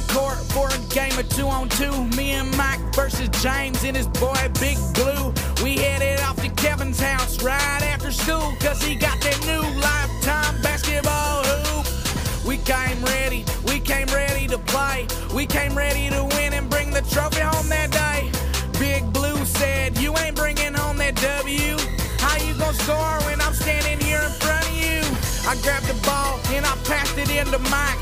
court for a game of 2-on-2. Me and Mike versus James and his boy Big Blue. We headed off to Kevin's house right after school, cause he got that new Lifetime basketball hoop. We came ready to play. We came ready to win and bring the trophy home that day. Big Blue said, you ain't bringing home that W. How you gonna score when I'm standing here in front of you? I grabbed the ball and I passed it into Mike.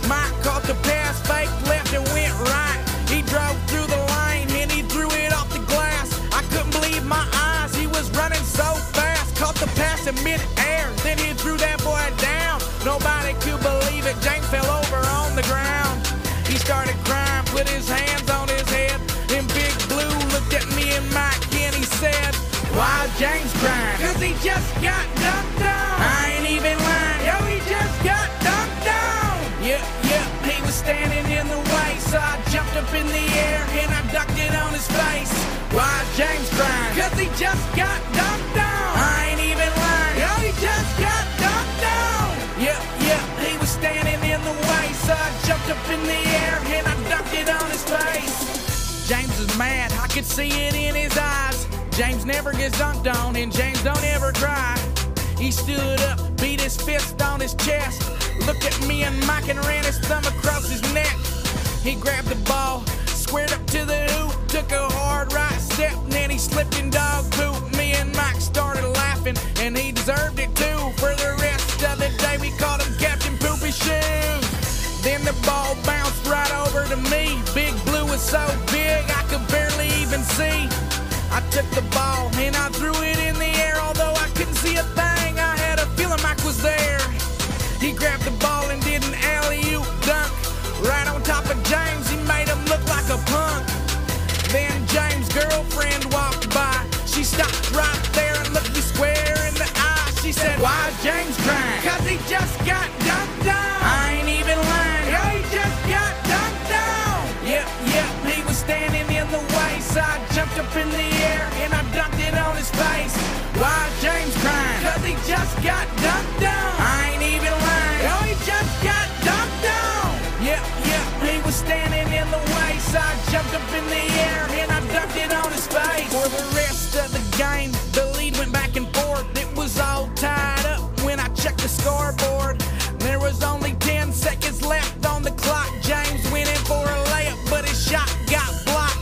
Mike caught the pass, fake left and went right. He drove through the lane and he threw it off the glass. I couldn't believe my eyes, he was running so fast. Caught the pass in mid-air, then he threw that boy down. Nobody could believe it, James fell over on the ground. He started crying, put his hands on his head. Then Big Blue looked at me and Mike and he said, why is James crying? Cause he just got dunked on. I ain't even lying, yo, he just got dunked on. Yep, he was standing in the way, so I jumped up in the air and I ducked it on his face. Why is James crying? Cause he just got dunked on. I ain't even lying, yo, he just got dunked on. Yep, he was standing in the way, so I jumped up in the air and I ducked it on his face. James was mad, I could see it in his eyes. James never gets dunked on and James don't ever cry. He stood up, beat his fist on his chest, looked at me and Mike and ran his thumb across his neck. He grabbed the ball, squared up to the hoop, took a hard right step, and then he slipped in dog poop. Me and Mike started laughing, and he deserved it too. For the rest of the day, we called him Captain Poopy Shoes. Then the ball bounced right over to me. Big Blue was so big, I could barely even see. I took the ball and I threw it in the air, although I couldn't see a thing. I had a feeling Mike was there. He grabbed the ball and did an alley-oop dunk right on top of James. He made him look like a punk. Then James' girlfriend walked by. She stopped right there and looked me square in the eye. She said, why is James crying? Cause he just got dunked on. I ain't even lying, yo, he just got dunked on. Yep, he was standing in the way, so I jumped up in the air and I dunked it on his face. Why is James crying? Cause he just got dunked on. I ain't even lying, yo, he just got dunked on. Yep, he was standing in the way, so I jumped up in the air and I dunked it on his face. For the rest of the game, the lead went back and forth. It was all tied up when I checked the scoreboard. There was only 10 seconds left on the clock. James went in for a layup, but his shot got blocked.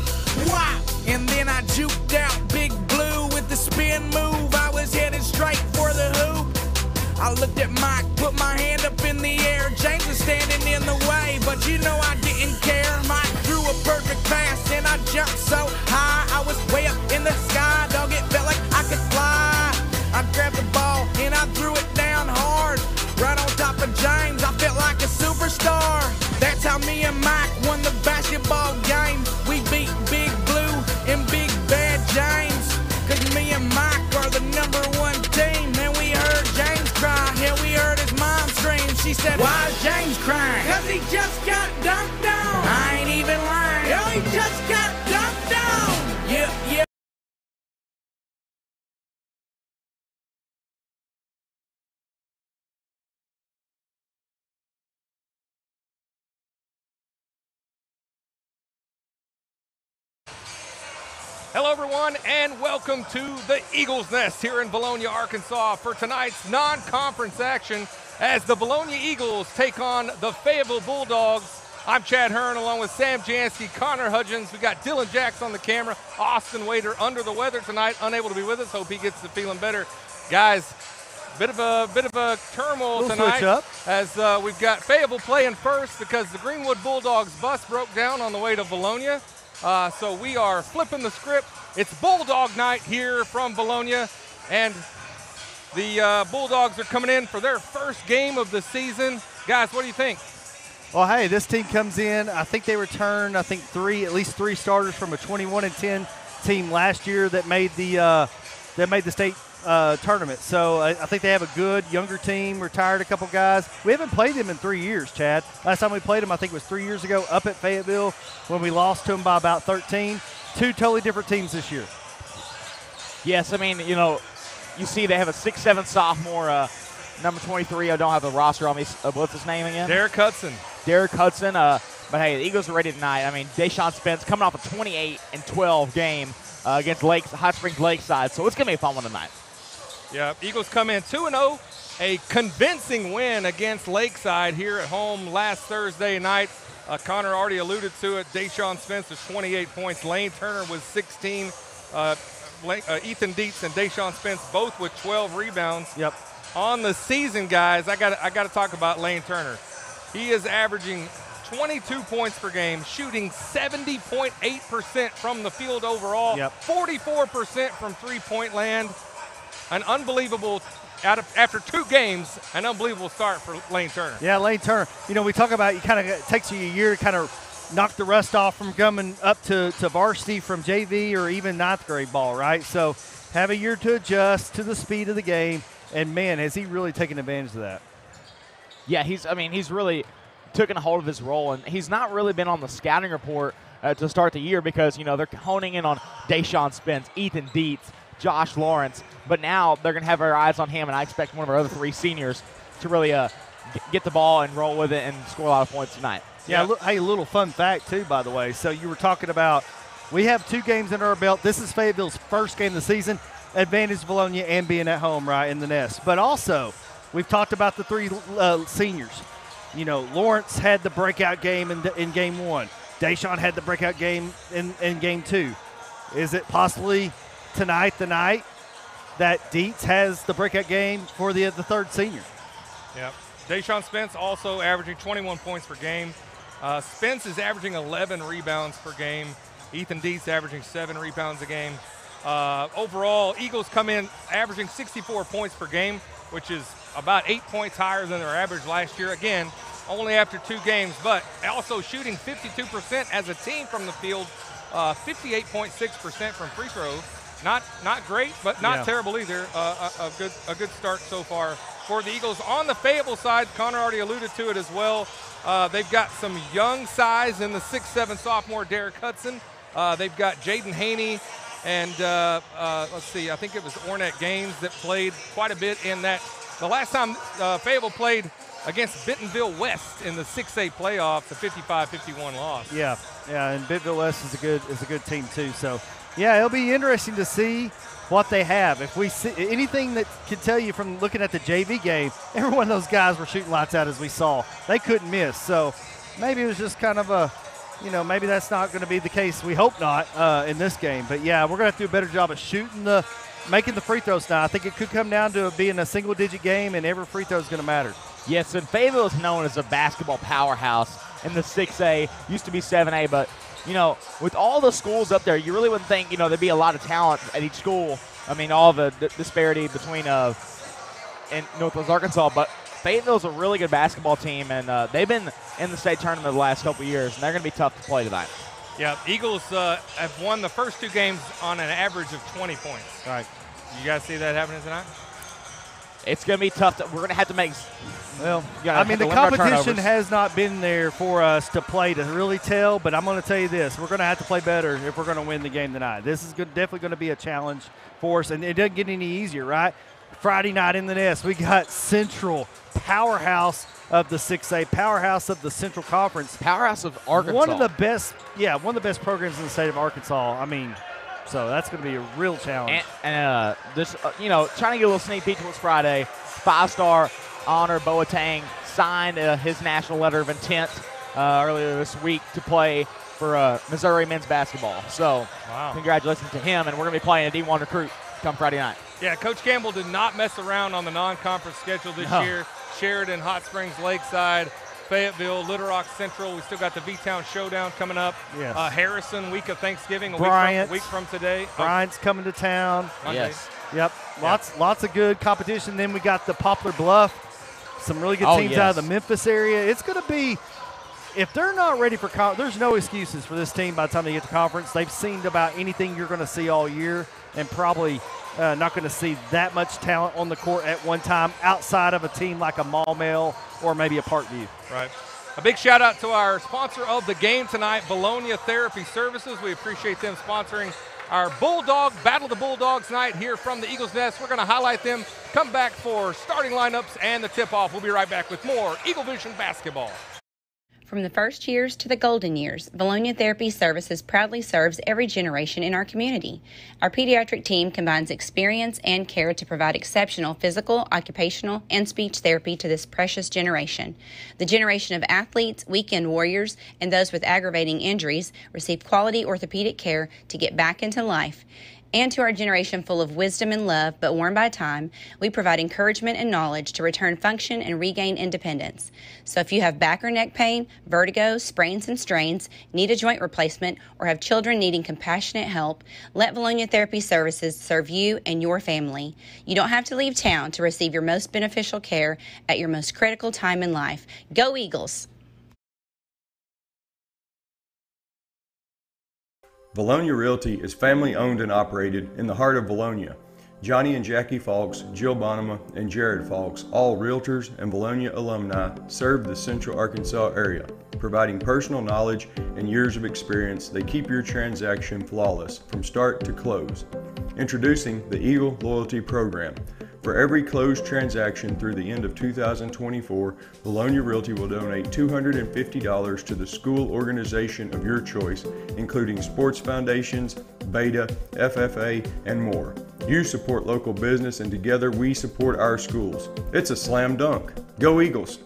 Wow! And then I juked out Big Blue with the spin move. I was headed straight for the hoop. I looked at Mike, put my hand up in the air. James was standing in the way, but you know I didn't care. Mike threw a perfect pass and I jumped so high. I was way up in the sky, dog, it felt like I could fly. I grabbed the ball and I threw it down hard, right on top of James. I felt like a superstar. That's how me and Mike won the basketball game. We beat Big Blue and Big Bad James, cause me and Mike are the #1 team. And we heard James cry, yeah, we heard his mom scream. She said, why is James crying? Cause he just got dunked on. I ain't even lying, yo, he just got dunked on. Yeah. Hello, everyone, and welcome to the Eagles Nest here in Vilonia, Arkansas for tonight's non-conference action as the Vilonia Eagles take on the Fayetteville Bulldogs. I'm Chad Hearn along with Sam Jansky, Connor Hudgens. We got Dylan Jacks on the camera. Austin Wader under the weather tonight, unable to be with us. Hope he gets to feeling better. Guys, bit of a turmoil tonight as we've got Fayetteville playing first because the Greenwood Bulldogs bus broke down on the way to Vilonia. So we are flipping the script. It's Bulldog night here from Vilonia, and the Bulldogs are coming in for their first game of the season. Guys, what do you think? Well, hey, this team comes in. I think they returned, at least three starters from a 21-10 team last year that made the state tournament. So I think they have a good younger team. Retired a couple guys. We haven't played them in 3 years, Chad. Last time we played them, I think it was 3 years ago up at Fayetteville when we lost to them by about 13. Two totally different teams this year. Yes, I mean, you see they have a 6'7" sophomore, number 23. I don't have the roster on me. What's his name again? Derek Hudson. Derek Hudson, But, hey, the Eagles are ready tonight. I mean, Deshaun Spence coming off a 28-12 game against Hot Springs Lakeside. So it's going to be a fun one tonight. Yeah, Eagles come in 2-0, a convincing win against Lakeside here at home last Thursday night. Connor already alluded to it. Deshaun Spence was 28 points. Lane Turner was 16. Ethan Dietz and Deshaun Spence both with 12 rebounds. Yep. On the season, guys, I got to talk about Lane Turner. He is averaging 22 points per game, shooting 70.8% from the field overall, 44% from three-point land. An unbelievable, after 2 games, an unbelievable start for Lane Turner. Yeah, Lane Turner. You know, we talk about it takes you a year to kind of knock the rust off from coming up to varsity from JV or even 9th grade ball, right? So have a year to adjust to the speed of the game, and, man, has he really taken advantage of that. Yeah, he's really taken a hold of his role, and he's not really been on the scouting report to start the year because, you know, they're honing in on Deshaun Spence, Ethan Dietz, Josh Lawrence, but now they're going to have our eyes on him, and I expect one of our other 3 seniors to really get the ball and roll with it and score a lot of points tonight. Yeah, hey, a little fun fact, too, by the way. So you were talking about we have 2 games under our belt. This is Fayetteville's first game of the season. Advantage Vilonia and being at home, right, in the nest. But also, we've talked about the 3 seniors. You know, Lawrence had the breakout game in game 1. Deshaun had the breakout game in game 2. Is it possibly tonight the night that Dietz has the breakout game for the 3rd senior? Yep. Deshaun Spence also averaging 21 points per game. Spence is averaging 11 rebounds per game. Ethan Dietz averaging 7 rebounds a game. Overall, Eagles come in averaging 64 points per game, which is about 8 points higher than their average last year. Again, only after 2 games, but also shooting 52% as a team from the field, 58.6% from free throws. Not great, but not terrible either. A good start so far for the Eagles. On the Fayetteville side, Connor already alluded to it as well. They've got some young size in the 6'7" sophomore Derek Hudson. They've got Jaden Haney and let's see, I think it was Ornette Gaines that played quite a bit in that. The last time Fayetteville played against Bentonville West in the 6A playoffs, a 55-51 loss. Yeah, and Bentonville West is a good team too. So, yeah, it'll be interesting to see what they have. If we see anything that can tell you from looking at the JV game, every one of those guys were shooting lights out as we saw. They couldn't miss. So maybe it was just kind of a, you know, maybe that's not going to be the case. We hope not in this game. But, yeah, we're going to have to do a better job of making the free throws now. I think it could come down to being a single-digit game, and every free throw is going to matter. Yes, and Fayetteville is known as a basketball powerhouse in the 6A. Used to be 7A, but, you know, with all the schools up there, you really wouldn't think, you know, there'd be a lot of talent at each school. I mean, all the disparity between in Northwest Arkansas, but Fayetteville's a really good basketball team, and they've been in the state tournament the last couple of years, and they're going to be tough to play tonight. Yeah, Eagles have won the first 2 games on an average of 20 points. Right. You guys see that happening tonight? It's going to be tough. We're going to have to make – well, I mean, the competition has not been there for us to play to really tell, but I'm going to tell you this. We're going to have to play better if we're going to win the game tonight. This is definitely going to be a challenge for us, and it doesn't get any easier, right? Friday night in the nest, we got Central, powerhouse of the 6A, powerhouse of the Central Conference. Powerhouse of Arkansas. One of the best programs in the state of Arkansas. I mean, so that's going to be a real challenge. And this, you know, trying to get a little sneak peek towards Friday. 5-star honor Boateng signed his national letter of intent earlier this week to play for Missouri men's basketball. So, Congratulations to him, and we're going to be playing a D1 recruit come Friday night. Yeah, Coach Campbell did not mess around on the non-conference schedule this year. Sheridan, Hot Springs, Lakeside, Fayetteville, Little Rock Central. We still got the V-Town Showdown coming up. Yes. Harrison, week of Thanksgiving, a week from today. Bryant's coming to town. Monday. Yes. Yep. Lots of good competition. Then we got the Poplar Bluff. Some really good teams out of the Memphis area. It's going to be, if they're not ready for there's no excuses for this team by the time they get to conference. They've seen about anything you're going to see all year, and probably not going to see that much talent on the court at one time outside of a team like a Maumelle or maybe a Parkview. Right. A big shout out to our sponsor of the game tonight, Vilonia Therapy Services. We appreciate them sponsoring our Battle of the Bulldogs night here from the Eagles Nest. We're going to highlight them, come back for starting lineups and the tip-off. We'll be right back with more Eagle Vision basketball. From the first years to the golden years, Vilonia Therapy Services proudly serves every generation in our community. Our pediatric team combines experience and care to provide exceptional physical, occupational, and speech therapy to this precious generation. The generation of athletes, weekend warriors, and those with aggravating injuries receive quality orthopedic care to get back into life. And to our generation full of wisdom and love, but worn by time, we provide encouragement and knowledge to return function and regain independence. So if you have back or neck pain, vertigo, sprains and strains, need a joint replacement, or have children needing compassionate help, let Vilonia Therapy Services serve you and your family. You don't have to leave town to receive your most beneficial care at your most critical time in life. Go Eagles! Vilonia Realty is family owned and operated in the heart of Vilonia. Johnny and Jackie Falks, Jill Bonema, and Jared Falks, all realtors and Vilonia alumni, serve the Central Arkansas area. Providing personal knowledge and years of experience, they keep your transaction flawless from start to close. Introducing the Eagle Loyalty Program. For every closed transaction through the end of 2024, Vilonia Realty will donate $250 to the school organization of your choice, including sports foundations, Beta, FFA, and more. You support local business, and together we support our schools. It's a slam dunk. Go Eagles!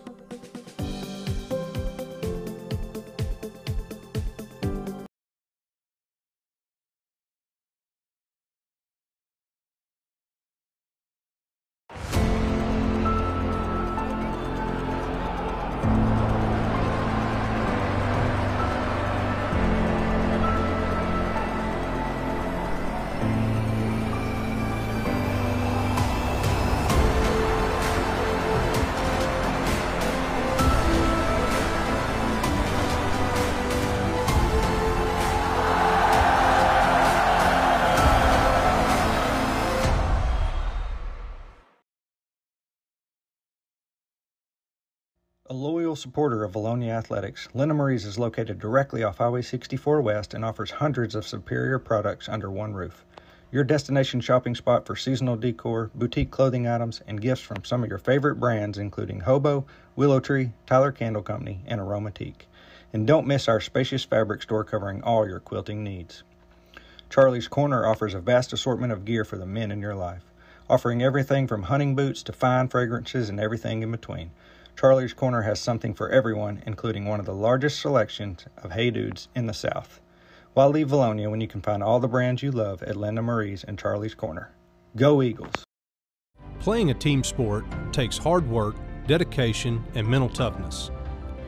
A loyal supporter of Vilonia Athletics, Lena Marie's is located directly off Highway 64 West and offers hundreds of superior products under one roof. Your destination shopping spot for seasonal decor, boutique clothing items, and gifts from some of your favorite brands including Hobo, Willow Tree, Tyler Candle Company, and Aromatique. And don't miss our spacious fabric store covering all your quilting needs. Charlie's Corner offers a vast assortment of gear for the men in your life, offering everything from hunting boots to fine fragrances and everything in between. Charlie's Corner has something for everyone, including one of the largest selections of Hey Dudes in the South. Why leave Vilonia when you can find all the brands you love at Linda Marie's and Charlie's Corner? Go Eagles! Playing a team sport takes hard work, dedication, and mental toughness.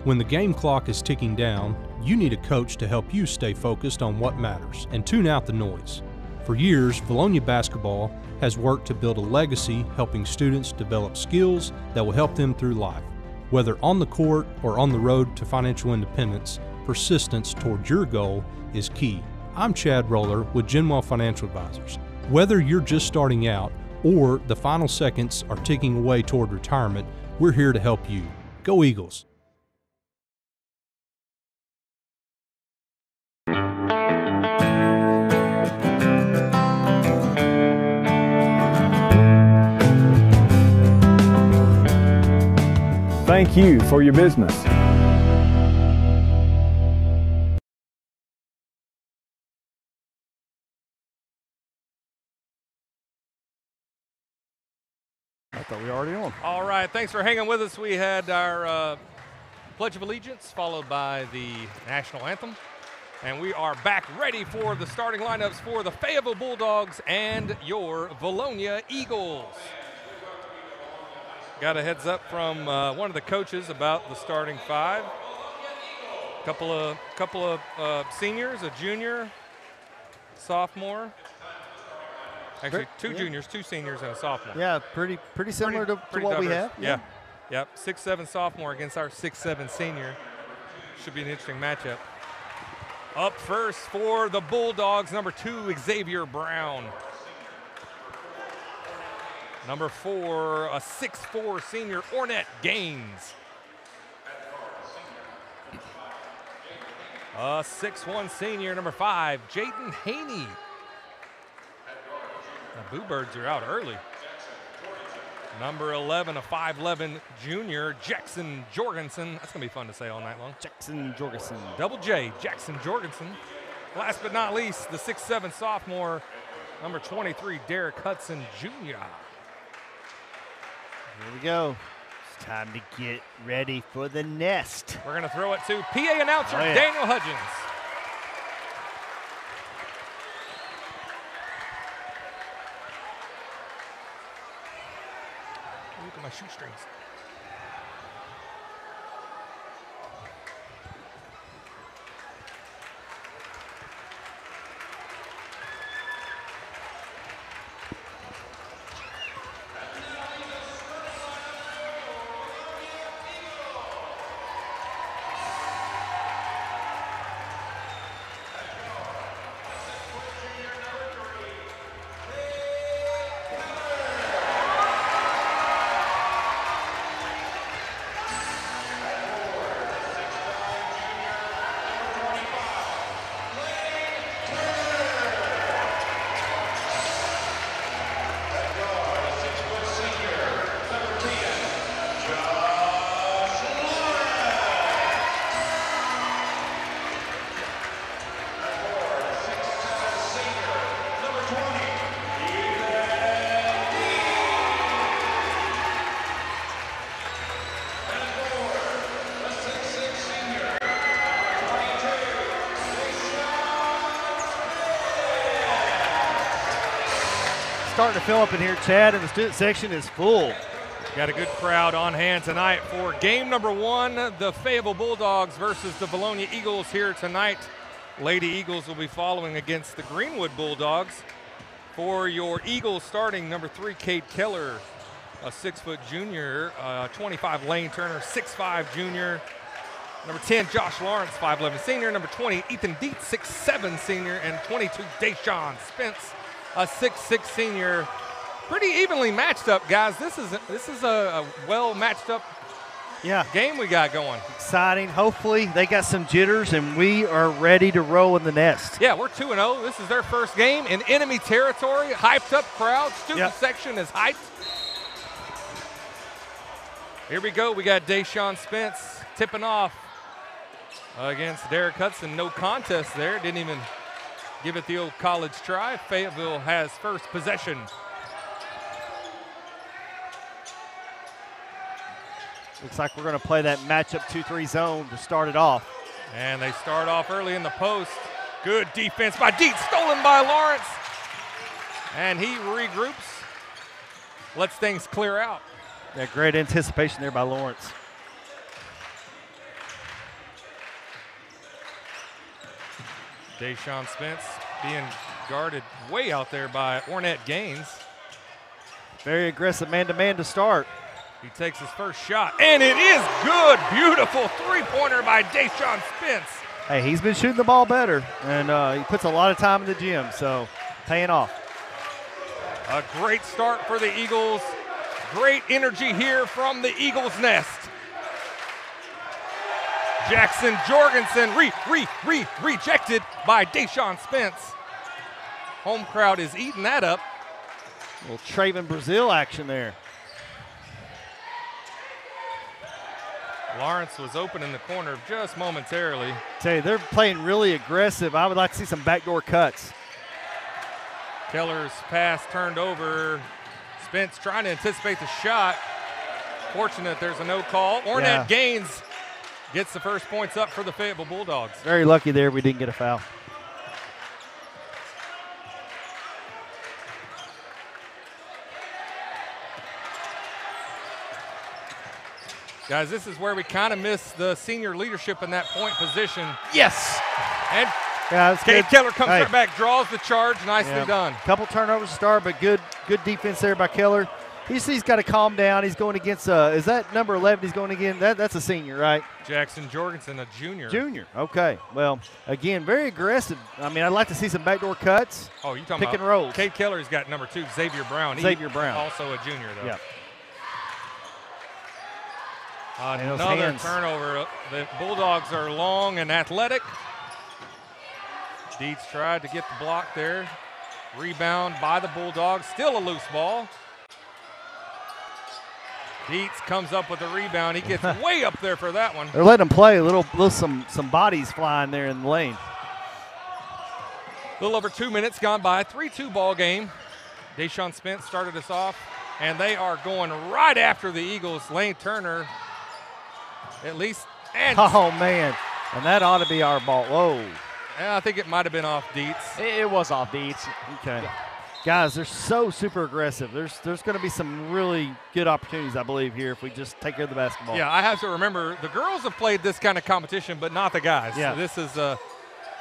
When the game clock is ticking down, you need a coach to help you stay focused on what matters and tune out the noise. For years, Vilonia basketball has worked to build a legacy helping students develop skills that will help them through life. Whether on the court or on the road to financial independence, persistence toward your goal is key. I'm Chad Roller with Genwell Financial Advisors. Whether you're just starting out or the final seconds are ticking away toward retirement, we're here to help you. Go Eagles! Thank you for your business. I thought we were already on. All right, thanks for hanging with us. We had our Pledge of Allegiance followed by the National Anthem. And we are back ready for the starting lineups for the Fayetteville Bulldogs and your Vilonia Eagles. Got a heads up from one of the coaches about the starting five. Couple of seniors, a junior, sophomore. Actually, two juniors, two seniors, and a sophomore. Yeah, pretty similar to what we have. Yeah. Yep. 6'7" sophomore against our 6'7" senior. Should be an interesting matchup. Up first for the Bulldogs, number 2, Xavier Brown. Number 4, a 6'4" senior, Ornette Gaines. A 6'1" senior, number 5, Jayden Haney. The Boo Birds are out early. Number 11, a 5'11 junior, Jackson Jorgensen. That's going to be fun to say all night long. Jackson Jorgensen. Double J, Jackson Jorgensen. Last but not least, the 6'7 sophomore, number 23, Derek Hudson Jr. Here we go. It's time to get ready for the nest. We're going to throw it to PA announcer Oh, yeah. Daniel Hudgens. Look at my shoestrings. Starting to fill up in here, Chad, and the student section is full. Got a good crowd on hand tonight for game number 1, the Fayetteville Bulldogs versus the Vilonia Eagles here tonight. Lady Eagles will be following against the Greenwood Bulldogs. For your Eagles starting, number 3, Cade Keller, a 6-foot junior, 25, Lane Turner, 6'5 junior. Number 10, Josh Lawrence, 5'11 senior. Number 20, Ethan Dietz, 6'7 senior. And 22, Deshaun Spence, a 6'6 senior. Pretty evenly matched up, guys. This is a well matched up game we got going. Exciting. Hopefully they got some jitters and we are ready to roll in the nest. Yeah, we're 2-0. This is their first game in enemy territory. Hyped up crowd. Student section is hyped. Here we go. We got Deshaun Spence tipping off against Derek Hudson. No contest there. Didn't even give it the old college try. Fayetteville has first possession. Looks like we're going to play that matchup 2-3 zone to start it off. And they start off early in the post. Good defense by Dietz, stolen by Lawrence. And he regroups, lets things clear out. Yeah, great anticipation there by Lawrence. Deshaun Spence being guarded way out there by Ornette Gaines. Very aggressive man-to-man to start. He takes his first shot, and it is good. Beautiful three-pointer by Deshaun Spence. Hey, he's been shooting the ball better, and he puts a lot of time in the gym, so paying off. A great start for the Eagles. Great energy here from the Eagles' nest. Jackson Jorgensen rejected by Deshaun Spence. Home crowd is eating that up. A little Traven Brazil action there. Lawrence was open in the corner just momentarily. Tell you, they're playing really aggressive. I would like to see some backdoor cuts. Keller's pass turned over. Spence trying to anticipate the shot. Fortunate there's a no call. Ornette Gaines gets the first points up for the Fayetteville Bulldogs. Very lucky there we didn't get a foul. Guys, this is where we kind of miss the senior leadership in that point position. Yes! And Cade Keller comes right back, draws the charge, nicely done. Couple turnovers to start, but good defense there by Keller. He's got to calm down. He's going against, is that number 11 he's going again? That's a senior, right? Jackson Jorgensen, a junior. Junior, okay. Well, again, very aggressive. I mean, I'd like to see some backdoor cuts. Oh, you talking pick about and rolls. Cade Keller's got number 2, Xavier Brown. Brown. Also a junior, though. Yeah. Another turnover. The Bulldogs are long and athletic. Dietz tried to get the block there. Rebound by the Bulldogs. Still a loose ball. Dietz comes up with the rebound. He gets way up there for that one. They're letting them play some bodies flying there in the lane. A little over 2 minutes gone by. 3-2 ball game. Deshaun Spence started us off, and they are going right after the Eagles. Lane Turner, at least. And oh, man. And that ought to be our ball. Whoa. I think it might have been off Dietz. It was off Dietz. Okay. Guys, they're so super aggressive. There's going to be some really good opportunities, I believe, here if we just take care of the basketball. Yeah, I have to remember the girls have played this kind of competition, but not the guys. Yeah. So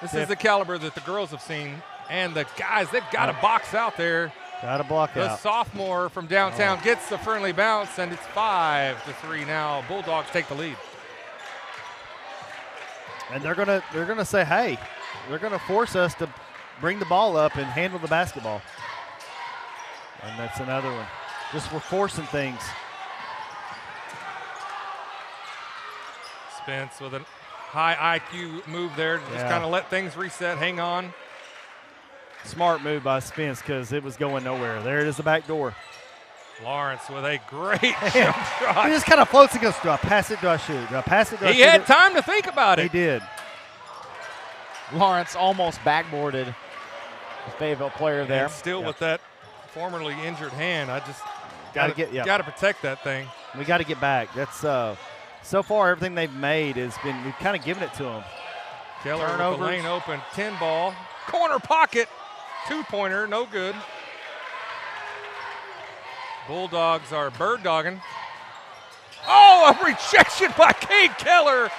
this is the caliber that the girls have seen. And the guys, they've got a box out there. Got to block The out. sophomore from downtown gets the friendly bounce, and it's 5-3 now. Bulldogs take the lead. And they're gonna say, hey, they're gonna force us to bring the ball up and handle the basketball. And that's another one. Just we're forcing things. Spence with a high IQ move there to just kind of let things reset, hang on. Smart move by Spence because it was going nowhere. There it is, the back door. Lawrence with a great jump shot. He just kind of floats and goes, do I pass it, do I shoot? Do I pass it, do I shoot? He had time to think about it. He did. Lawrence almost backboarded the Fayetteville player there. And still with that formerly injured hand, I just got to protect that thing. We got to get back. That's so far everything they've made has been, we've kind of given it to them. Keller with the lane open, 10 ball, corner pocket, 2-pointer, no good. Bulldogs are bird dogging. Oh, a rejection by Cade Keller.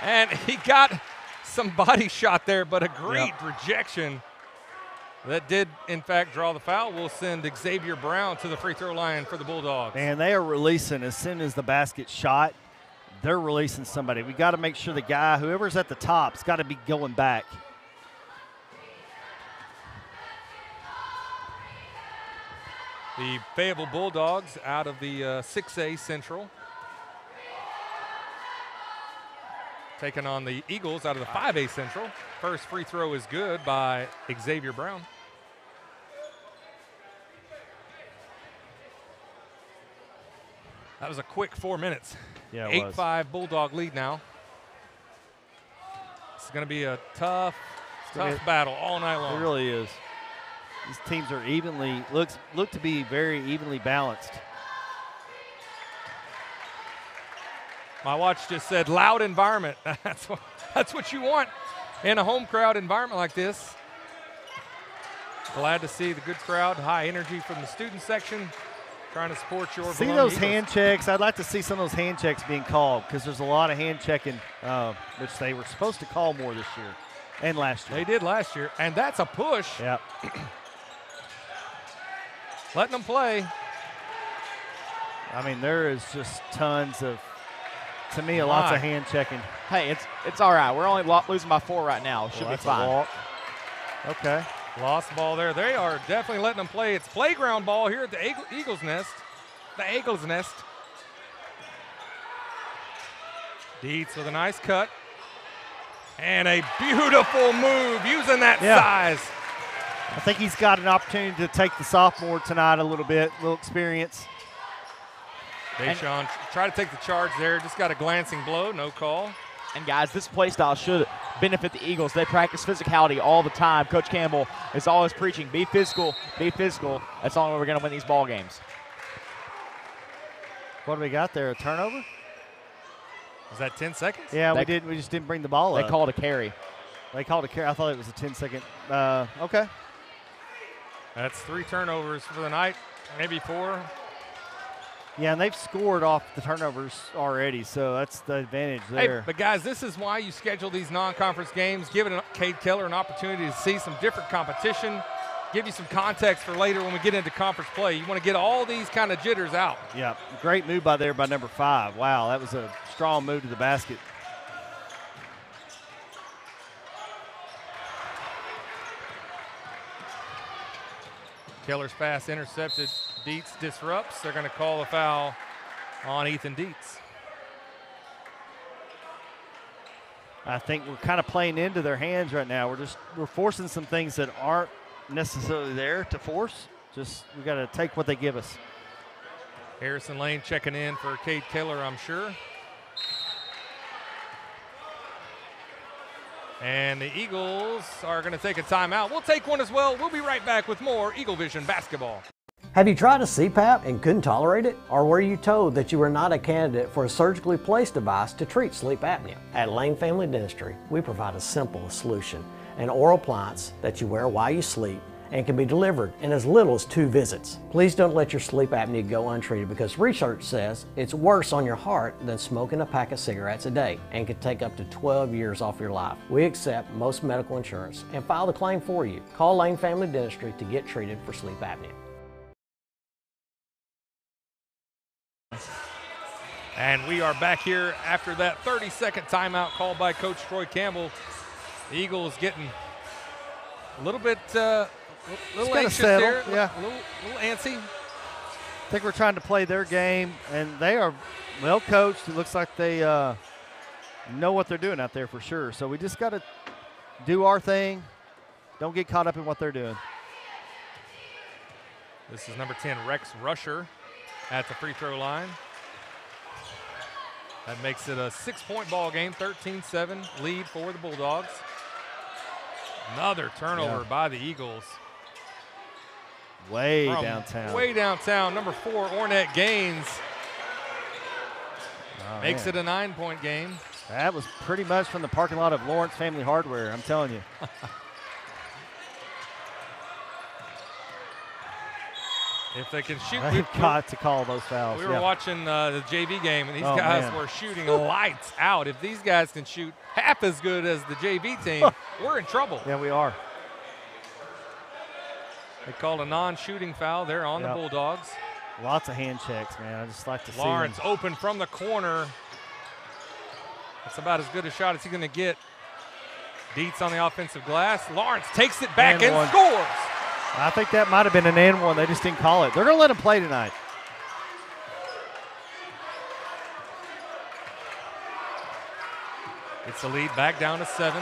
And he got some body shot there, but a great rejection. That did, in fact, draw the foul. We'll send Xavier Brown to the free throw line for the Bulldogs. And they are releasing as soon as the basket shot. They're releasing somebody. We got to make sure the guy, whoever's at the top's got to be going back. The Fayetteville Bulldogs out of the 6A Central. Taking on the Eagles out of the 5A Central. First free throw is good by Xavier Brown. That was a quick 4 minutes. Yeah, it was. 8-5 Bulldog lead now. It's going to be a tough battle all night long. It really is. These teams are evenly, look to be very evenly balanced. My watch just said loud environment. That's what you want in a home crowd environment like this. Glad to see the good crowd, high energy from the student section, trying to support your See Vilonia those Eagles. hand checks. I'd like to see some of those hand checks being called because there's a lot of hand checking, which they were supposed to call more this year and last year. They did last year, and that's a push. Yep. Letting them play. I mean, there is just tons of, to me, lots of hand checking. Hey, it's all right. We're only losing by 4 right now. Should be fine. Walk. Okay. Lost ball there. They are definitely letting them play. It's playground ball here at the Eagles Nest. The Eagles Nest. Dietz with a nice cut. And a beautiful move using that size. I think he's got an opportunity to take the sophomore tonight a little bit, a little experience. Deshaun try to take the charge there. Just got a glancing blow, no call. And guys, this play style should benefit the Eagles. They practice physicality all the time. Coach Campbell is always preaching, be physical, be physical. That's the only way we're going to win these ball games. What do we got there, a turnover? Was that 10 seconds? Yeah, we just didn't bring the ball up. They called a carry. They called a carry. I thought it was a 10-second. Okay. That's 3 turnovers for the night, maybe 4. Yeah, and they've scored off the turnovers already, so that's the advantage there. Hey, but guys, this is why you schedule these non-conference games, giving Cade Keller an opportunity to see some different competition, give you some context for later when we get into conference play. You want to get all these kind of jitters out. Yeah, great move by number 5. Wow, that was a strong move to the basket. Keller's pass intercepted. Dietz disrupts. They're going to call a foul on Ethan Dietz. I think we're kind of playing into their hands right now. We're forcing some things that aren't necessarily there to force. Just we got to take what they give us. Harrison Lane checking in for Cade Keller, I'm sure. And the Eagles are going to take a timeout. We'll take one as well. We'll be right back with more Eagle Vision basketball. Have you tried a CPAP and couldn't tolerate it? Or were you told that you were not a candidate for a surgically placed device to treat sleep apnea? At Lane Family Dentistry, we provide a simple solution, an oral appliance that you wear while you sleep and can be delivered in as little as 2 visits. Please don't let your sleep apnea go untreated because research says it's worse on your heart than smoking a pack of cigarettes a day and could take up to 12 years off your life. We accept most medical insurance and file the claim for you. Call Lane Family Dentistry to get treated for sleep apnea. And we are back here after that 30-second timeout called by Coach Troy Campbell. The Eagles getting a little bit little anxious here, yeah. a little antsy. I think we're trying to play their game, and they are well coached. It looks like they know what they're doing out there for sure. So we just got to do our thing. Don't get caught up in what they're doing. This is number 10, Rex Rusher, at the free throw line. That makes it a 6-point ball game, 13-7 lead for the Bulldogs. Another turnover by the Eagles. Way downtown. Way downtown. Number 4, Ornette Gaines. Makes it a 9-point game. That was pretty much from the parking lot of Lawrence Family Hardware, I'm telling you. If they can shoot. They've got to call those fouls. We were watching the JV game, and these guys were shooting lights out. If these guys can shoot half as good as the JV team, we're in trouble. Yeah, we are. They called a non-shooting foul there on the Bulldogs. Lots of hand checks, man. I just like to see Lawrence them. open from the corner. That's about as good a shot as he's going to get. Dietz on the offensive glass. Lawrence takes it back and scores. I think that might have been an and one. They just didn't call it. They're going to let him play tonight. It's the lead back down to 7.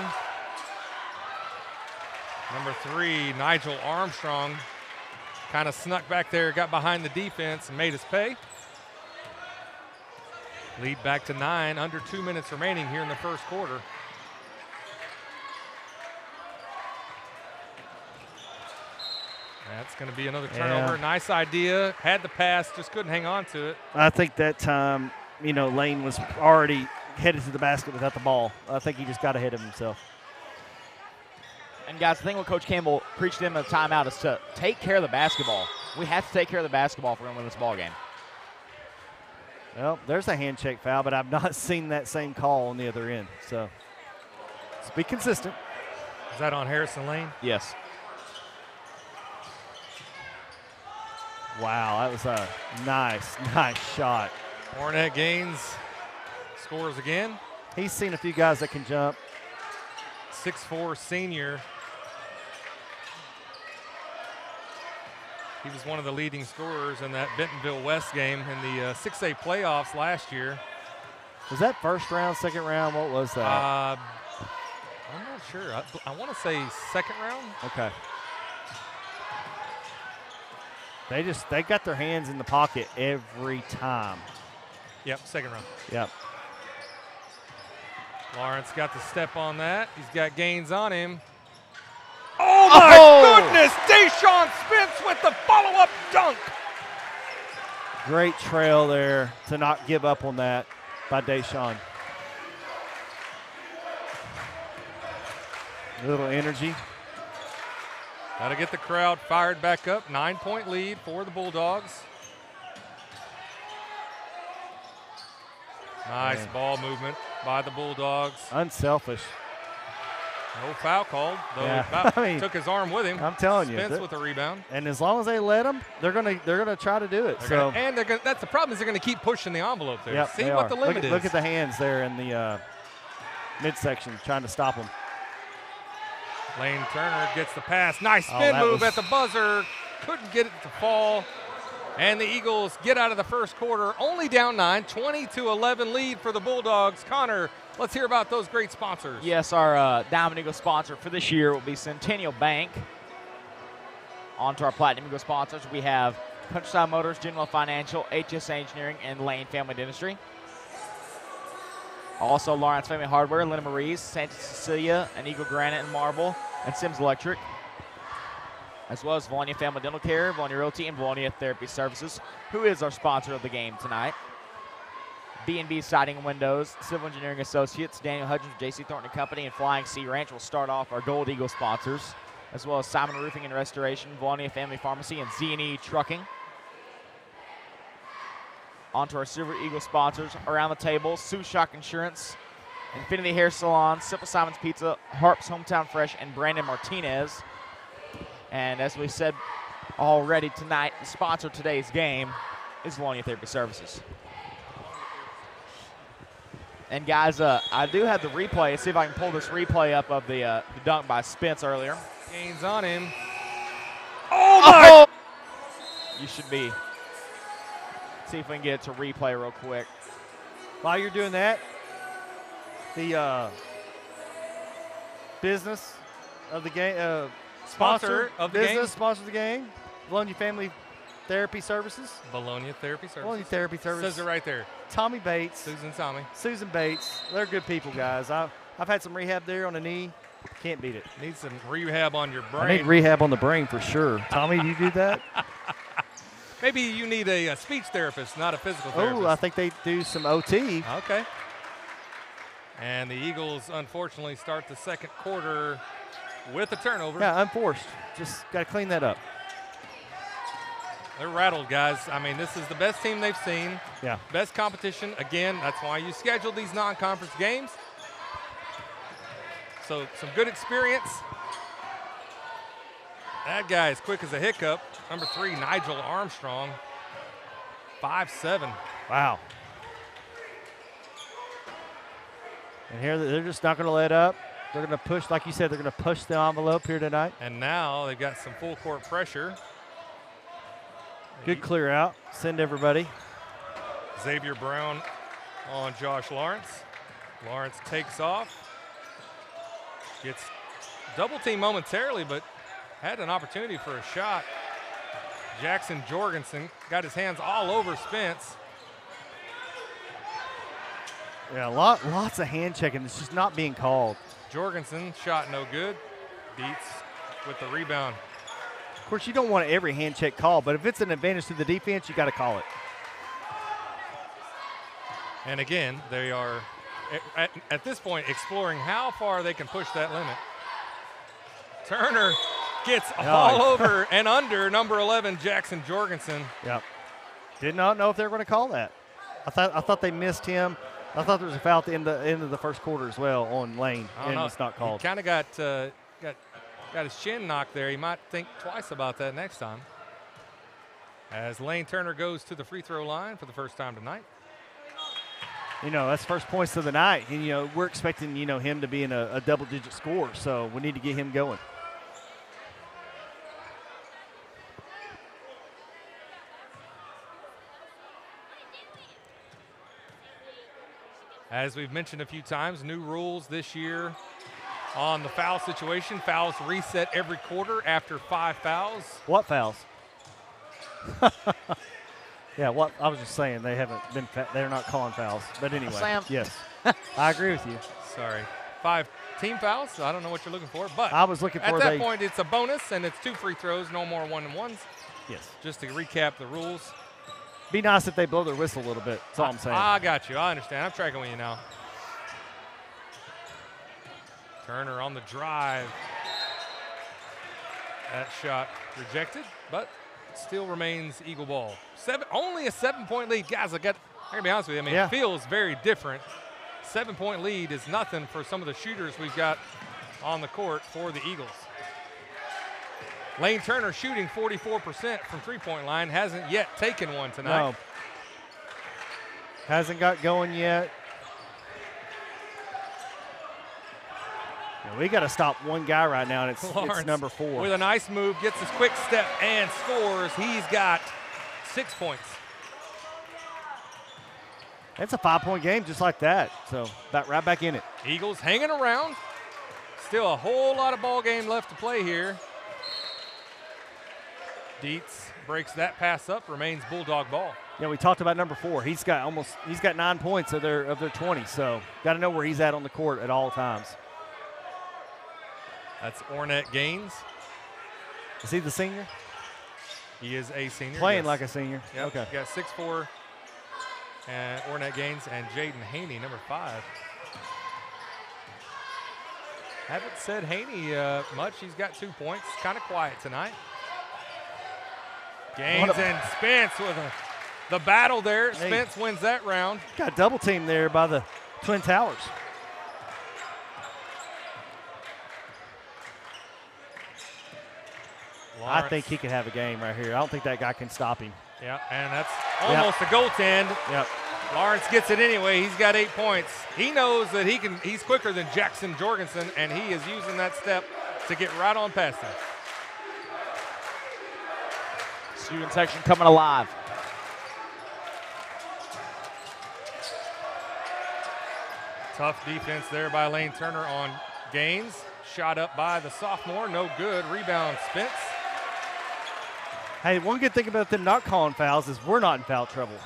Number 3, Nigel Armstrong, kind of snuck back there, got behind the defense and made us pay. Lead back to 9, under 2 minutes remaining here in the first quarter. That's going to be another turnover. Nice idea. Had the pass, just couldn't hang on to it. I think that time, Lane was already headed to the basket without the ball. I think he just got ahead of himself. And, guys, the thing what Coach Campbell preached them at the timeout is to take care of the basketball. We have to take care of the basketball if we're going to win this ball game. Well, there's a hand shake foul, but I've not seen that same call on the other end. So let's be consistent. Is that on Harrison Lane? Yes. Wow, that was a nice shot. Ornette Gaines scores again. He's seen a few guys that can jump. 6'4" senior. He was one of the leading scorers in that Bentonville West game in the 6A playoffs last year. Was that first round, second round? What was that? I'm not sure. I want to say second round. Okay. They got their hands in the pocket every time. Yep, second round. Yep. Lawrence got the step on that. He's got Gaines on him. Oh, my goodness! Deshaun Spence with the follow-up dunk. Great trail there to not give up on that by Deshaun. A little energy. Got to get the crowd fired back up. 9-point lead for the Bulldogs. Nice ball movement by the Bulldogs. Unselfish. No foul called, though took his arm with him. I'm telling you. Spence with a rebound. And as long as they let him, they're gonna try to do it. That's the problem is they're gonna keep pushing the envelope there. Yep, See what the limit is. Look at the hands there in the midsection trying to stop them. Lane Turner gets the pass. Nice spin move at the buzzer. Couldn't get it to fall. And the Eagles get out of the first quarter only down 9, 20-11 lead for the Bulldogs. Connor, let's hear about those great sponsors. Yes, our Diamond Eagle sponsor for this year will be Centennial Bank. On to our Platinum Eagle sponsors, we have Countryside Motors, General Financial, HS Engineering, and Lane Family Dentistry. Also, Lawrence Family Hardware, Linda Marie's, Santa Cecilia, and Eagle Granite and Marble, and Sims Electric. As well as Vilonia Family Dental Care, Vilonia Realty, and Vilonia Therapy Services, who is our sponsor of the game tonight. B&B Siding and Windows, Civil Engineering Associates, Daniel Hudgens, J.C. Thornton & Company, and Flying Sea Ranch will start off our Gold Eagle sponsors, as well as Simon Roofing and Restoration, Vilonia Family Pharmacy, and Z&E Trucking. On to our Silver Eagle sponsors. Around the table, Sue Shock Insurance, Infinity Hair Salon, Simple Simon's Pizza, Harp's Hometown Fresh, and Brandon Martinez. And as we said already tonight, the sponsor of today's game is Vilonia Therapy Services. And guys, I do have the replay. Let's see if I can pull this replay up of the dunk by Spence earlier. Gains on him. Oh, my! You should be. See if we can get it to replay real quick. While you're doing that, the business of the game, sponsor of the game. Sponsor of the game, Vilonia Family Therapy Services. Vilonia Therapy Services. Vilonia Therapy Services. Says it right there. Tommy Bates. Susan Bates. They're good people, guys. I've had some rehab there on the knee. Can't beat it. Need some rehab on your brain. I need rehab on the brain for sure. Tommy, do you do that? Maybe you need a speech therapist, not a physical therapist. Oh, I think they do some OT. Okay. And the Eagles, unfortunately, start the second quarter with a turnover. Yeah, unforced. Just got to clean that up. They're rattled, guys. I mean, this is the best team they've seen. Yeah. Best competition. Again, that's why you schedule these non-conference games. So some good experience. That guy is quick as a hiccup. Number 3, Nigel Armstrong. 5'7". Wow. And here they're just not going to let up. They're going to push, like you said, they're going to push the envelope here tonight. And now they've got some full court pressure. Good clear out. Send everybody. Xavier Brown on Josh Lawrence. Lawrence takes off. Gets double team momentarily, but had an opportunity for a shot. Jackson Jorgensen got his hands all over Spence. Yeah, lots of hand checking. It's just not being called. Jorgensen shot no good. Dietz with the rebound. Of course, you don't want every hand check called, but if it's an advantage to the defense, you got to call it. And again, they are at this point exploring how far they can push that limit. Turner gets all over and under number 11, Jackson Jorgensen. Yep. Did not know if they were going to call that. I thought they missed him. I thought there was a foul at the end of the first quarter as well on Lane, and it's not called. He kind of got his chin knocked there. He might think twice about that next time. As Lane Turner goes to the free throw line for the first time tonight. You know, that's first points of the night. And, you know, we're expecting, you know, him to be in a double-digit score, so we need to get him going. As we've mentioned a few times, new rules this year on the foul situation. Fouls reset every quarter after 5 fouls. What fouls? Yeah, what I was just saying, they haven't been. They're not calling fouls, but anyway. Sam. Yes, I agree with you. Sorry, 5 team fouls. I don't know what you're looking for, but I was looking for at that point it's a bonus and it's 2 free throws, no more 1-and-1s. Yes. Just to recap the rules. Be nice if they blow their whistle a little bit. That's all I'm saying. I got you. I understand. I'm tracking with you now. Turner on the drive. That shot rejected, but still remains Eagle ball. Only a 7-point lead. Guys, I got to be honest with you. I mean, It feels very different. 7-point lead is nothing for some of the shooters we've got on the court for the Eagles. Lane Turner shooting 44% from three-point line. Hasn't yet taken one tonight. No. Hasn't got going yet. Yeah, we got to stop one guy right now, and it's number 4. With a nice move, gets his quick step and scores. He's got 6 points. It's a 5-point game just like that. So right back in it. Eagles hanging around. Still a whole lot of ball game left to play here. Dietz breaks that pass up, remains Bulldog ball. Yeah, we talked about number 4. He's got 9 points of their 20, so got to know where he's at on the court at all times. That's Ornette Gaines. Is he the senior? He is a senior. Playing yes. like a senior. Yep. Okay. You got 6'4", and Ornette Gaines and Jaden Haney, number 5. Haven't said Haney much. He's got 2 points. Kind of quiet tonight. Gaines and Spence with the battle there. Hey. Spence wins that round. Got double team there by the Twin Towers. Lawrence. I think he could have a game right here. I don't think that guy can stop him. Yeah, and that's almost a goaltend. Yep. Lawrence gets it anyway. He's got 8 points. He knows that he's quicker than Jackson Jorgensen, and he is using that step to get right on past him. Student section coming alive. Tough defense there by Lane Turner on Gaines. Shot up by the sophomore, no good. Rebound, Spence. Hey, one good thing about them not calling fouls is we're not in foul trouble.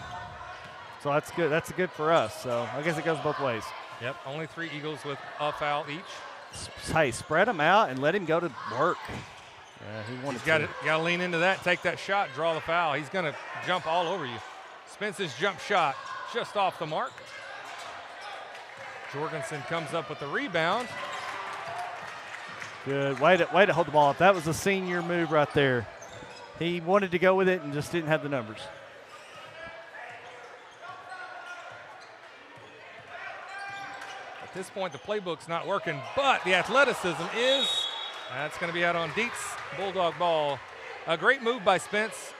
So that's good. That's good for us. So I guess it goes both ways. Yep, only 3 Eagles with a foul each. Hey, spread him out and let him go to work. Yeah, he wanted He's got to lean into that, take that shot, draw the foul. He's going to jump all over you. Spence's jump shot just off the mark. Jorgensen comes up with the rebound. Good. Way to hold the ball up. That was a senior move right there. He wanted to go with it and just didn't have the numbers. At this point, the playbook's not working, but the athleticism is. That's going to be out on Dietz. Bulldog ball. A great move by Spence.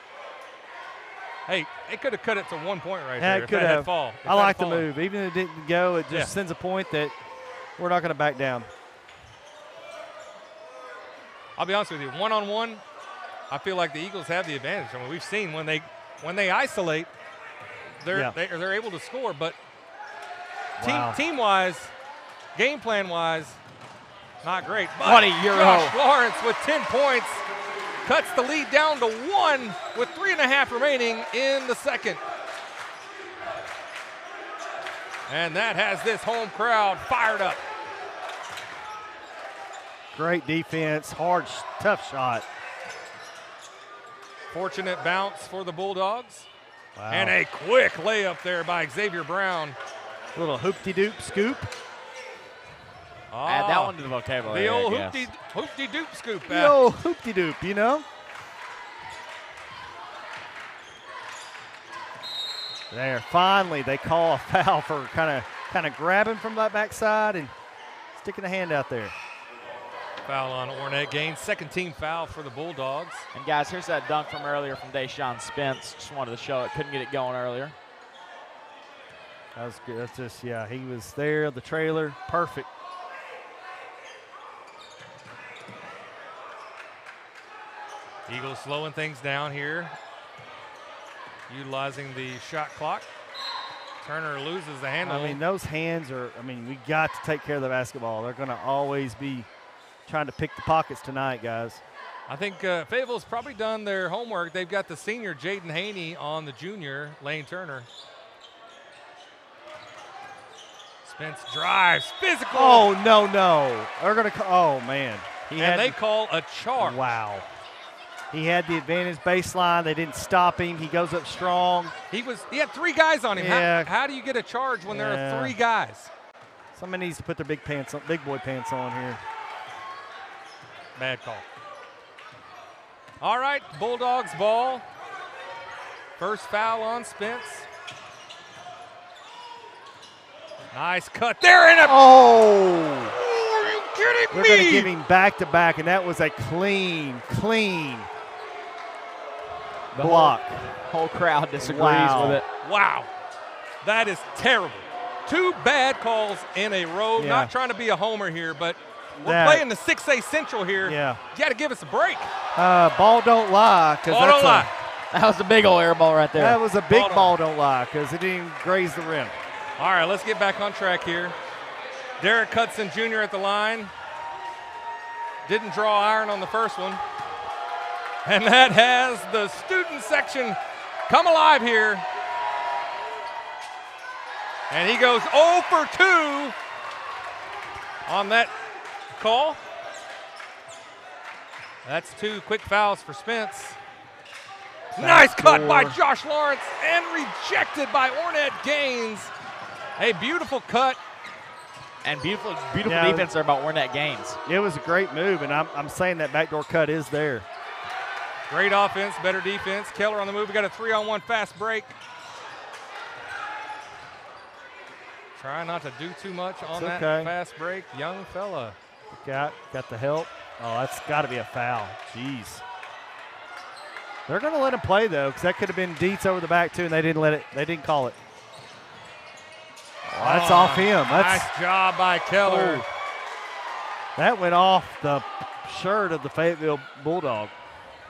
Hey, they could have cut it to 1 point right there. It could have. I like the fallen. move. Even if it didn't go, it just sends a point that we're not going to back down. I'll be honest with you, one-on-one, I feel like the Eagles have the advantage. I mean, we've seen when they isolate, they're able to score. But team-wise, game plan-wise, not great. But what a Euro. Josh Lawrence with 10 points cuts the lead down to 1 with 3.5 remaining in the second. And that has this home crowd fired up. Great defense, hard, tough shot. Fortunate bounce for the Bulldogs. Wow. And a quick layup there by Xavier Brown. A little hoop-de-doop scoop. Add that one to the vocabulary. The old hoop-de-doop scoop. The old hoop-de-doop, you know? There, finally, they call a foul for kind of grabbing from that backside and sticking a hand out there. Foul on Ornette Gaines, second team foul for the Bulldogs. And guys, here's that dunk from earlier from Deshaun Spence. Just wanted to show it. Couldn't get it going earlier. That was good. That's just, he was there, the trailer, perfect. Eagles slowing things down here, utilizing the shot clock. Turner loses the handle. I mean, those hands are, we got to take care of the basketball. They're going to always be trying to pick the pockets tonight, guys. I think Fayetteville's probably done their homework. They've got the senior Jaden Haney on the junior Lane Turner. Spence drives, physical. Oh, no. They're going to oh, man. They call a charge. Wow. He had the advantage baseline. They didn't stop him. He goes up strong. He had 3 guys on him. Yeah. How do you get a charge when there are 3 guys? Somebody needs to put their big boy pants on here. Bad call. All right, Bulldogs ball. First foul on Spence. Nice cut there in a. Oh! Are you kidding me? They're going to give him back-to-back, and that was a clean block. Whole crowd disagrees with it. Wow. That is terrible. 2 bad calls in a row. Yeah. Not trying to be a homer here, but we're playing the 6A Central here. Yeah. You got to give us a break. Ball don't lie. Ball don't lie. That was a big old air ball right there. That was a big ball don't lie because it didn't graze the rim. All right, let's get back on track here. Derek Cutson Jr. at the line. Didn't draw iron on the first one. And that has the student section come alive here. And he goes 0 for 2 on that call. That's 2 quick fouls for Spence. Nice cut by Josh Lawrence and rejected by Ornette Gaines. A beautiful cut. And beautiful defense there by Ornette Gaines. It was a great move, and I'm saying that backdoor cut is there. Great offense, better defense. Keller on the move. We got a 3-on-1 fast break. Try not to do too much on that fast break. Young fella. Got the help. Oh, that's got to be a foul. Jeez. They're going to let him play, though, because that could have been Dietz over the back, too, and they didn't let it. They didn't call it. Oh, that's off him. Nice job by Keller. Oh, that went off the shirt of the Fayetteville Bulldog.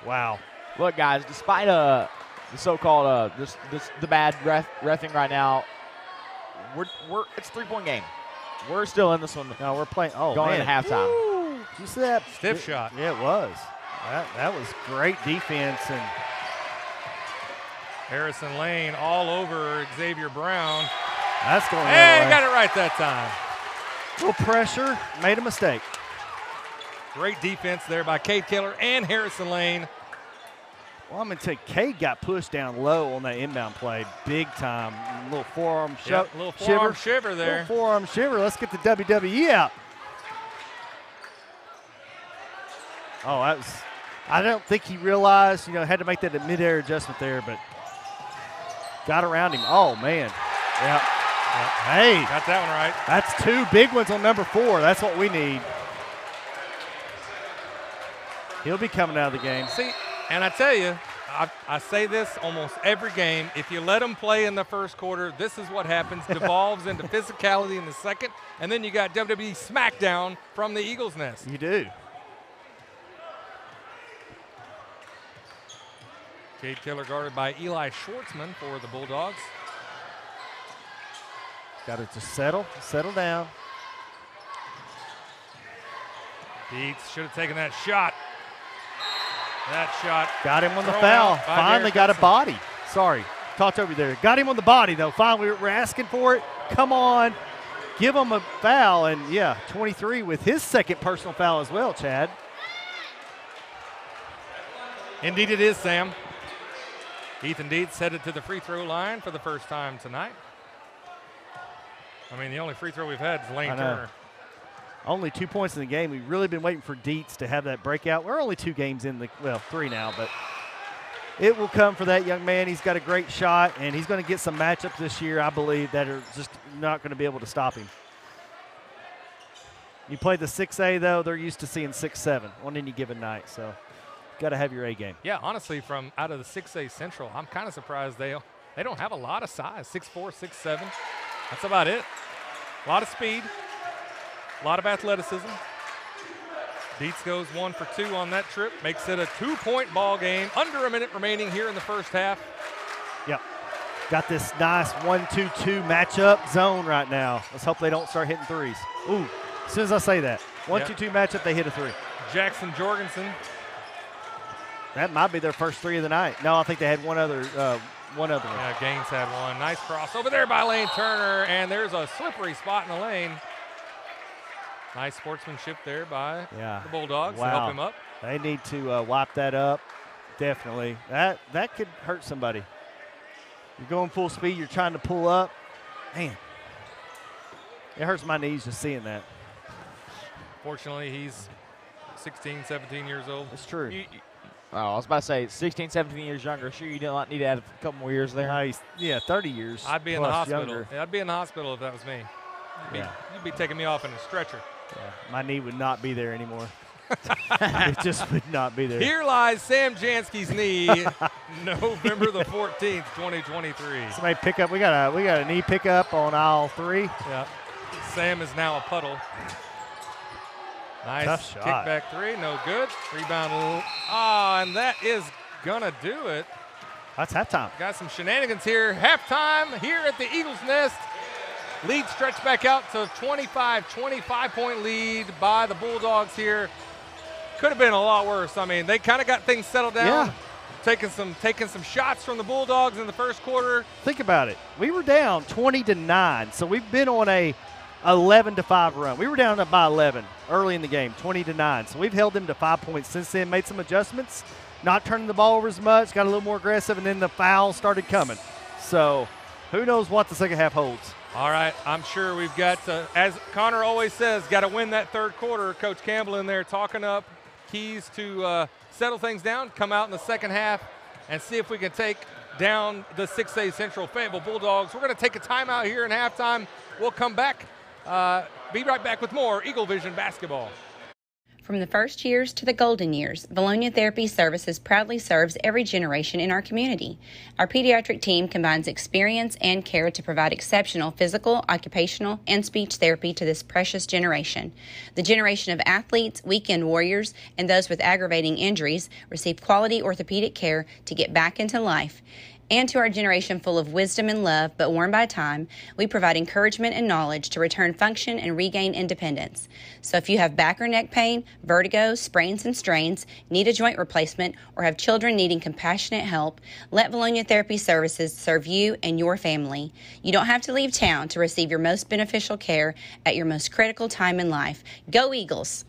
Wow. Look, guys, despite the so-called the bad reffing right now, it's a 3-point game. We're still in this one. No, we're playing. Oh, going man. into halftime. Woo. Did you see that? Stiff shot. Yeah, it was. That was great defense. And Harrison Lane all over Xavier Brown. That's going on. Hey, got it right that time. Little pressure, made a mistake. Great defense there by Cade Keller and Harrison Lane. Well, I'm going to tell you, Cade got pushed down low on that inbound play, big time. A little forearm shiver there. Little forearm shiver. Let's get the WWE out. Oh, that was. I don't think he realized, had to make that mid-air adjustment there, but got around him. Oh, man. Yeah. Hey. Got that one right. That's 2 big ones on number 4. That's what we need. He'll be coming out of the game. See, and I tell you, I say this almost every game. If you let them play in the first quarter, this is what happens. Devolves into physicality in the second, and then you got WWE SmackDown from the Eagles' Nest. You do. Cade Keller guarded by Eli Schwartzman for the Bulldogs. Got to just settle down. Dietz should have taken that shot. That shot. Got him on the foul. Finally got a body. Sorry, talked over there. Got him on the body, though. Finally, we're asking for it. Come on. Give him a foul. And, yeah, 23 with his second personal foul as well, Chad. Indeed it is, Sam. Ethan Dietz headed to the free throw line for the first time tonight. I mean, the only free throw we've had is Lane Turner. Only 2 points in the game. We've really been waiting for Dietz to have that breakout. We're only 2 games in well, 3 now, but it will come for that young man. He's got a great shot, and he's going to get some matchups this year, I believe, that are just not going to be able to stop him. You play the 6A, though, they're used to seeing 6-7 on any given night, so got to have your A game. Yeah, honestly, from out of the 6A Central, I'm kind of surprised they don't have a lot of size, 6'4", 6'7". That's about it. A lot of speed. A lot of athleticism. Dietz goes 1 for 2 on that trip. Makes it a 2-point ball game. Under a minute remaining here in the first half. Yep. Got this nice 1-2-2 matchup zone right now. Let's hope they don't start hitting threes. Ooh, as soon as I say that. 1-2-2 matchup, they hit a 3. Jackson Jorgensen. That might be their first 3 of the night. No, I think they had one other one. Yeah, Gaines had one. Nice cross over there by Lane Turner, and there's a slippery spot in the lane. Nice sportsmanship there by the Bulldogs to help him up. They need to wipe that up, definitely. That could hurt somebody. You're going full speed, you're trying to pull up. Man, it hurts my knees just seeing that. Fortunately, he's 16, 17 years old. That's true. I was about to say 16, 17 years younger. Sure, you don't need to add a couple more years there. Yeah, 30 years. I'd be in the hospital. Younger. I'd be in the hospital if that was me. You'd be taking me off in a stretcher. Yeah, my knee would not be there anymore. It just would not be there. Here lies Sam Jansky's knee, November the 14th, 2023. Somebody pick up. We got a knee pickup on aisle 3. Yeah. Sam is now a puddle. Nice tough shot. Kickback 3, no good. Rebound. And that is gonna do it. That's halftime. Got some shenanigans here. Halftime here at the Eagles' Nest. Lead stretched back out to 25-point lead by the Bulldogs here. could have been a lot worse. I mean, they kind of got things settled down. Yeah. Taking some shots from the Bulldogs in the first quarter. Think about it. We were down 20-9, so we've been on a 11-5 run. We were down by 11 early in the game, 20-9. So we've held them to 5 points since then, made some adjustments, not turning the ball over as much, got a little more aggressive, and then the fouls started coming. So who knows what the second half holds. All right, I'm sure we've got to, as Connor always says, got to win that third quarter. Coach Campbell in there talking up keys to settle things down, come out in the second half, and see if we can take down the 6A Central Fayetteville Bulldogs. We're going to take a timeout here in halftime. We'll come back, be right back with more Eagle Vision basketball. From the first years to the golden years, Vilonia Therapy Services proudly serves every generation in our community. Our pediatric team combines experience and care to provide exceptional physical, occupational, and speech therapy to this precious generation. The generation of athletes, weekend warriors, and those with aggravating injuries receive quality orthopedic care to get back into life. And to our generation full of wisdom and love, but worn by time, we provide encouragement and knowledge to return function and regain independence. So if you have back or neck pain, vertigo, sprains and strains, need a joint replacement, or have children needing compassionate help, let Vilonia Therapy Services serve you and your family. You don't have to leave town to receive your most beneficial care at your most critical time in life. Go Eagles!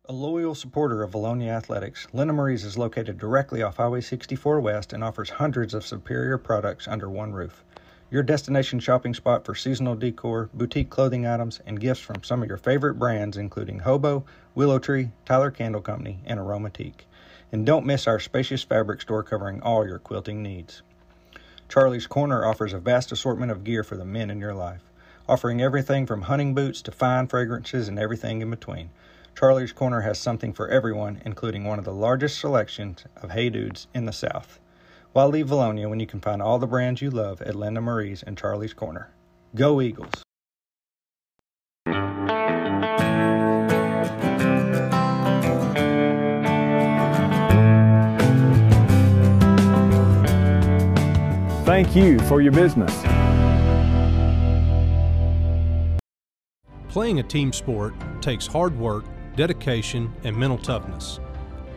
A loyal supporter of Vilonia Athletics, Lena Marie's is located directly off Highway 64 West and offers hundreds of superior products under one roof. Your destination shopping spot for seasonal decor, boutique clothing items, and gifts from some of your favorite brands including Hobo, Willow Tree, Tyler Candle Company, and Aromatique. And don't miss our spacious fabric store covering all your quilting needs. Charlie's Corner offers a vast assortment of gear for the men in your life, offering everything from hunting boots to fine fragrances and everything in between. Charlie's Corner has something for everyone, including one of the largest selections of Hey Dudes in the South. Why leave Vilonia when you can find all the brands you love at Linda Marie's and Charlie's Corner? Go Eagles! Thank you for your business. Playing a team sport takes hard work, dedication, and mental toughness.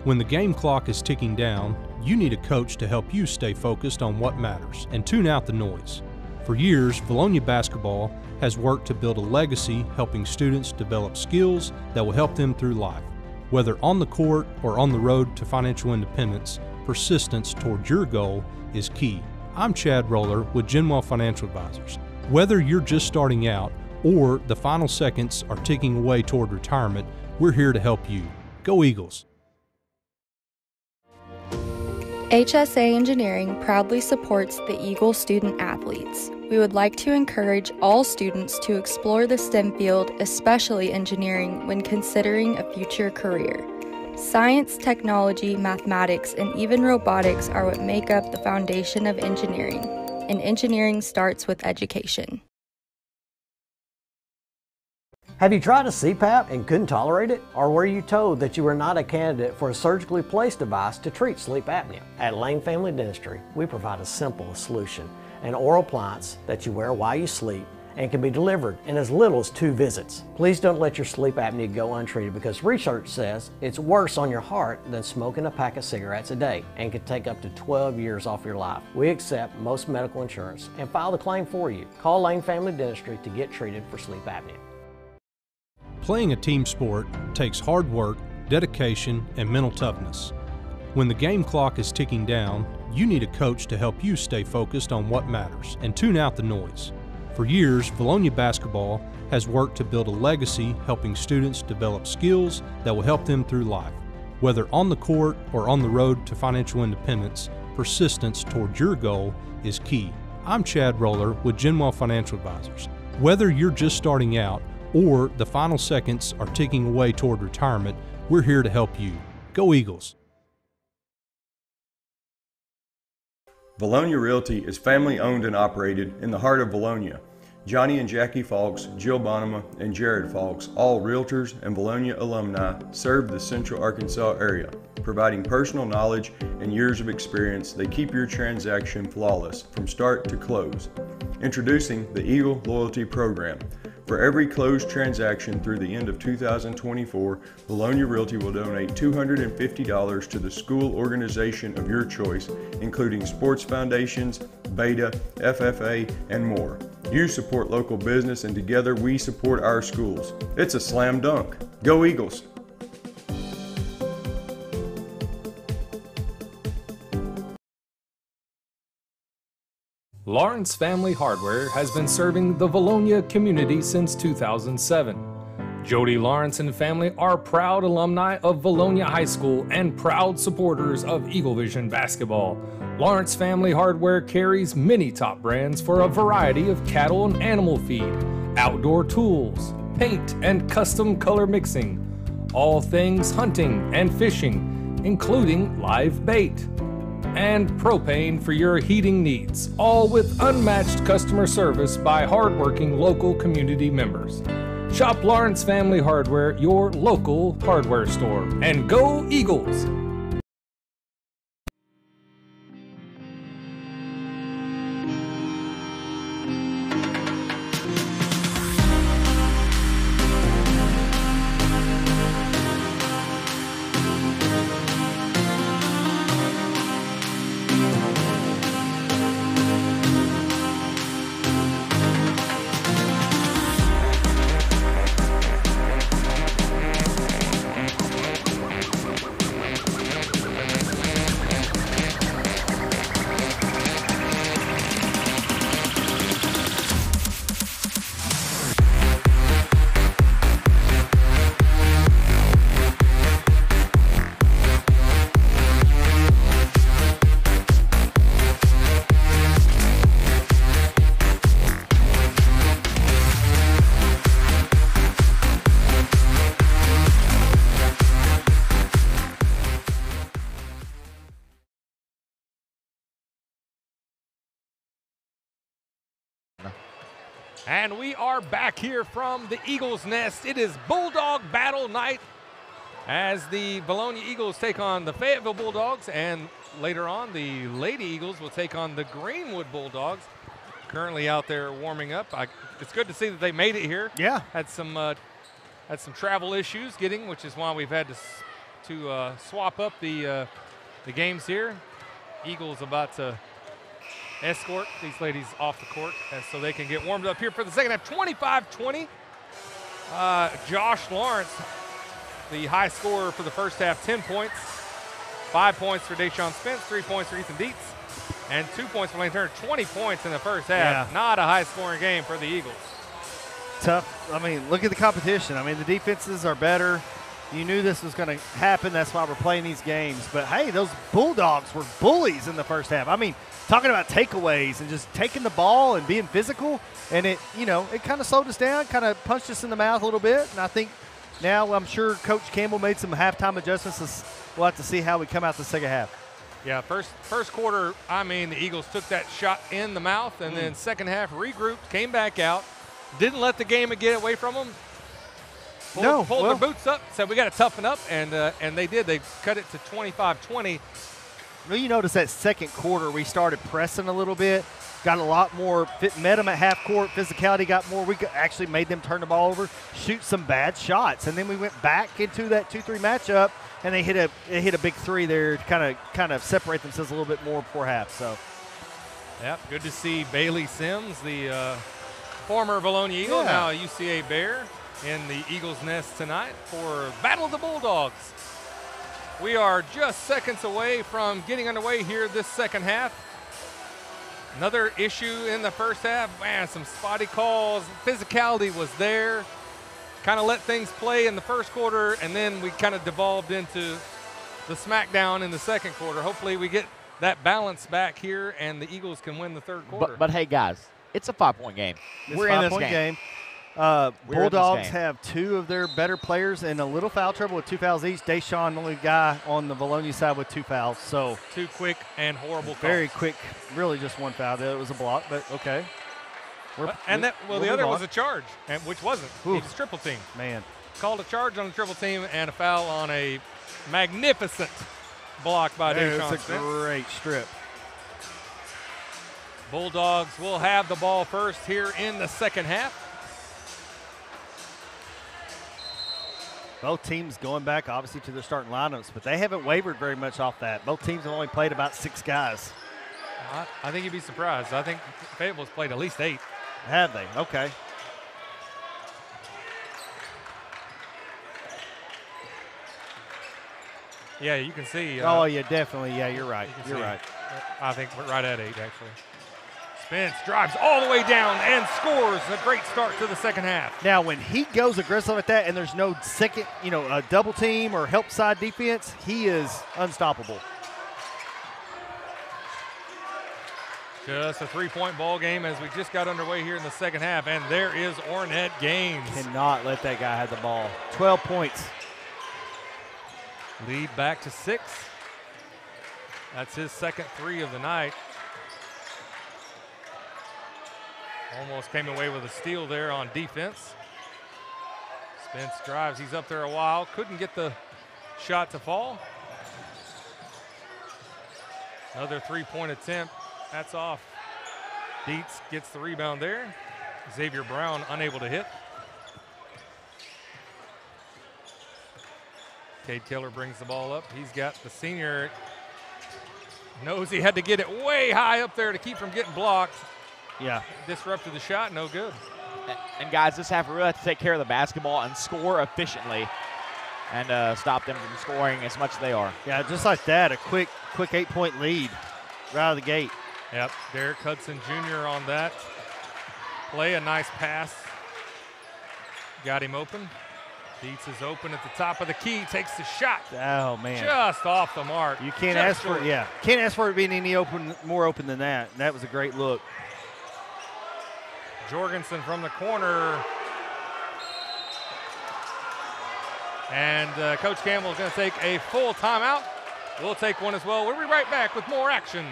When the game clock is ticking down, you need a coach to help you stay focused on what matters and tune out the noise. For years, Vilonia basketball has worked to build a legacy helping students develop skills that will help them through life. Whether on the court or on the road to financial independence, persistence toward your goal is key. I'm Chad Roller with Genwell Financial Advisors. Whether you're just starting out or the final seconds are ticking away toward retirement, we're here to help you. Go Eagles! HSA Engineering proudly supports the Eagle student athletes. We would like to encourage all students to explore the STEM field, especially engineering, when considering a future career. Science, technology, mathematics, and even robotics are what make up the foundation of engineering, and engineering starts with education. Have you tried a CPAP and couldn't tolerate it? Or were you told that you were not a candidate for a surgically placed device to treat sleep apnea? At Lane Family Dentistry, we provide a simple solution, an oral appliance that you wear while you sleep and can be delivered in as little as 2 visits. Please don't let your sleep apnea go untreated because research says it's worse on your heart than smoking a pack of cigarettes a day and could take up to 12 years off your life. We accept most medical insurance and file the claim for you. Call Lane Family Dentistry to get treated for sleep apnea. Playing a team sport takes hard work, dedication, and mental toughness. When the game clock is ticking down, you need a coach to help you stay focused on what matters and tune out the noise. For years, Vilonia basketball has worked to build a legacy helping students develop skills that will help them through life. Whether on the court or on the road to financial independence, persistence toward your goal is key. I'm Chad Roller with Genwell Financial Advisors. Whether you're just starting out or the final seconds are ticking away toward retirement, we're here to help you. Go Eagles! Vilonia Realty is family owned and operated in the heart of Vilonia. Johnny and Jackie Falks, Jill Bonema, and Jared Falks, all realtors and Vilonia alumni, serve the Central Arkansas area. Providing personal knowledge and years of experience, they keep your transaction flawless from start to close. Introducing the Eagle Loyalty Program. For every closed transaction through the end of 2024, Vilonia Realty will donate $250 to the school organization of your choice, including sports foundations, Beta, FFA, and more. You support local business, and together we support our schools. It's a slam dunk. Go Eagles! Lawrence Family Hardware has been serving the Vilonia community since 2007. Jody Lawrence and family are proud alumni of Vilonia High School and proud supporters of Eagle Vision basketball. Lawrence Family Hardware carries many top brands for a variety of cattle and animal feed, outdoor tools, paint and custom color mixing, all things hunting and fishing, including live bait, and propane for your heating needs, all with unmatched customer service by hardworking local community members. Shop Lawrence Family Hardware, your local hardware store, and go Eagles! And we are back here from the Eagles Nest. It is Bulldog Battle Night as the Vilonia Eagles take on the Fayetteville Bulldogs, and later on the Lady Eagles will take on the Greenwood Bulldogs. Currently out there warming up. It's good to see that they made it here. Yeah. Had some travel issues getting, which is why we've had to swap up the games here. Eagles about to escort these ladies off the court so they can get warmed up here for the second half. 25-20. Josh Lawrence, the high scorer for the first half, 10 points. 5 points for Deshaun Spence, 3 points for Ethan Dietz, and 2 points for Lane Turner. 20 points in the first half. Yeah. Not a high-scoring game for the Eagles. Tough. I mean, look at the competition. I mean, the defenses are better. You knew this was going to happen. That's why we're playing these games. But, hey, those Bulldogs were bullies in the first half. I mean, talking about takeaways and just taking the ball and being physical, and it kind of slowed us down, kind of punched us in the mouth a little bit. And I think now I'm sure Coach Campbell made some halftime adjustments. We'll have to see how we come out the second half. Yeah, first quarter, I mean, the Eagles took that shot in the mouth, and then second half regrouped, came back out, didn't let the game get away from them. Pulled their boots up, said we got to toughen up, and they did. They cut it to 25-20. Well, you notice that second quarter we started pressing a little bit, got a lot more, met them at half court, physicality got more. We actually made them turn the ball over, shoot some bad shots, and then we went back into that 2-3 matchup, and they hit a big three there to kind of separate themselves a little bit more before half. So, yep, good to see Bailey Sims, the former Vilonia Eagle, now a UCA Bear, in the Eagles Nest tonight for Battle of the Bulldogs. We are just seconds away from getting underway here this second half. Another issue in the first half, man, some spotty calls. Physicality was there. Kind of let things play in the first quarter, and then we kind of devolved into the smackdown in the second quarter. Hopefully we get that balance back here, and the Eagles can win the third quarter. But hey, guys, It's a 5-point game. We're in this game. Bulldogs have 2 of their better players in a little foul trouble with 2 fouls each. Deshaun, the only guy on the Vilonia side with 2 fouls. So 2 quick and horrible very calls. quick, really just 1 foul. It was a block, but okay. The other was a charge, which wasn't. Ooh. He was triple team. Man. Called a charge on the triple team and a foul on a magnificent block by Deshaun. It's a great strip. Bulldogs will have the ball first here in the second half. Both teams going back, obviously, to their starting lineups, but they haven't wavered very much off that. Both teams have only played about 6 guys. I think you'd be surprised. I think Fayetteville's played at least 8. Have they? Okay. Yeah, you can see. Oh, yeah, definitely. Yeah, you're right. You're right. I think we're right at 8, actually. Spence drives all the way down and scores. A great start to the second half. Now, when he goes aggressive like that and there's no second, a double team or help side defense, he is unstoppable. Just a 3-point ball game as we just got underway here in the second half, and there is Ornette Gaines. Cannot let that guy have the ball. 12 points. Lead back to 6. That's his second 3 of the night. Almost came away with a steal there on defense. Spence drives. He's up there a while. Couldn't get the shot to fall. Another 3-point attempt. That's off. Dietz gets the rebound there. Xavier Brown unable to hit. Cade Keller brings the ball up. He's got the senior. Knows he had to get it way high up there to keep from getting blocked. Yeah. Disrupted the shot, no good. And guys, this half we really have to take care of the basketball and score efficiently and stop them from scoring as much as they are. Yeah, just like that, a quick 8-point lead right out of the gate. Yep, Derek Hudson Jr. on that play, a nice pass. Got him open. Dietz is open at the top of the key, takes the shot. Oh, man. Just off the mark. You can't ask for it, yeah. Can't ask for it being any more open than that. That was a great look. Jorgensen from the corner. And Coach Campbell is going to take a full timeout. We'll take one as well. We'll be right back with more action.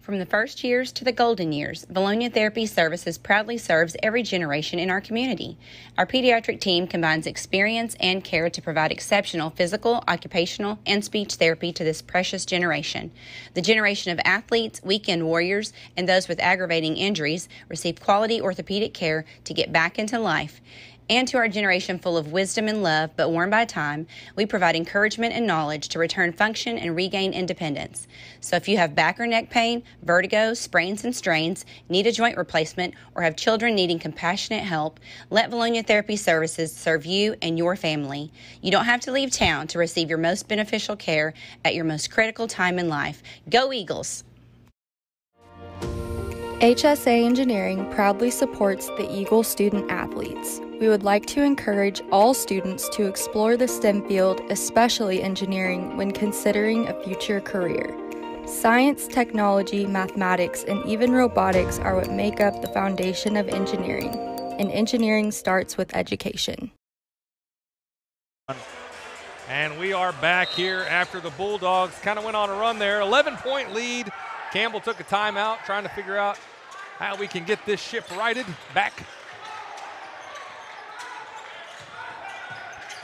From the first years to the golden years, Vilonia Therapy Services proudly serves every generation in our community. Our pediatric team combines experience and care to provide exceptional physical, occupational, and speech therapy to this precious generation. The generation of athletes, weekend warriors, and those with aggravating injuries receive quality orthopedic care to get back into life. And to our generation full of wisdom and love, but worn by time, we provide encouragement and knowledge to return function and regain independence. So if you have back or neck pain, vertigo, sprains and strains, need a joint replacement, or have children needing compassionate help, let Vilonia Therapy Services serve you and your family. You don't have to leave town to receive your most beneficial care at your most critical time in life. Go Eagles! HSA Engineering proudly supports the Eagle student athletes. We would like to encourage all students to explore the STEM field, especially engineering, when considering a future career. Science, technology, mathematics, and even robotics are what make up the foundation of engineering, and engineering starts with education. And we are back here after the Bulldogs kind of went on a run there. 11-point lead. Campbell took a timeout trying to figure out how we can get this ship righted back.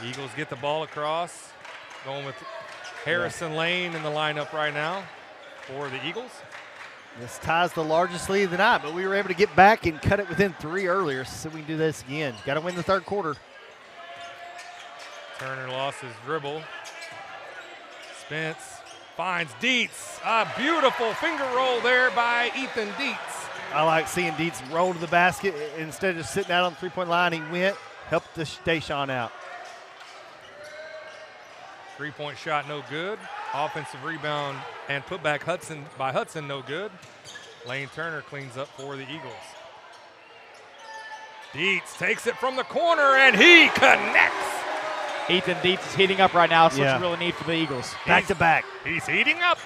Eagles get the ball across. Going with Harrison Lane in the lineup right now for the Eagles. This ties the largest lead of the night, but we were able to get back and cut it within 3 earlier, so we can do this again. Got to win the third quarter. Turner lost his dribble. Spence finds Dietz. A beautiful finger roll there by Ethan Dietz. I like seeing Dietz roll to the basket. Instead of just sitting out on the three-point line, he went, helped the Deshaun out. 3-point shot, no good. Offensive rebound and putback by Hudson, no good. Lane Turner cleans up for the Eagles. Dietz takes it from the corner, and he connects. Ethan Dietz is heating up right now. That's what you really need for the Eagles. Back to back. He's heating up.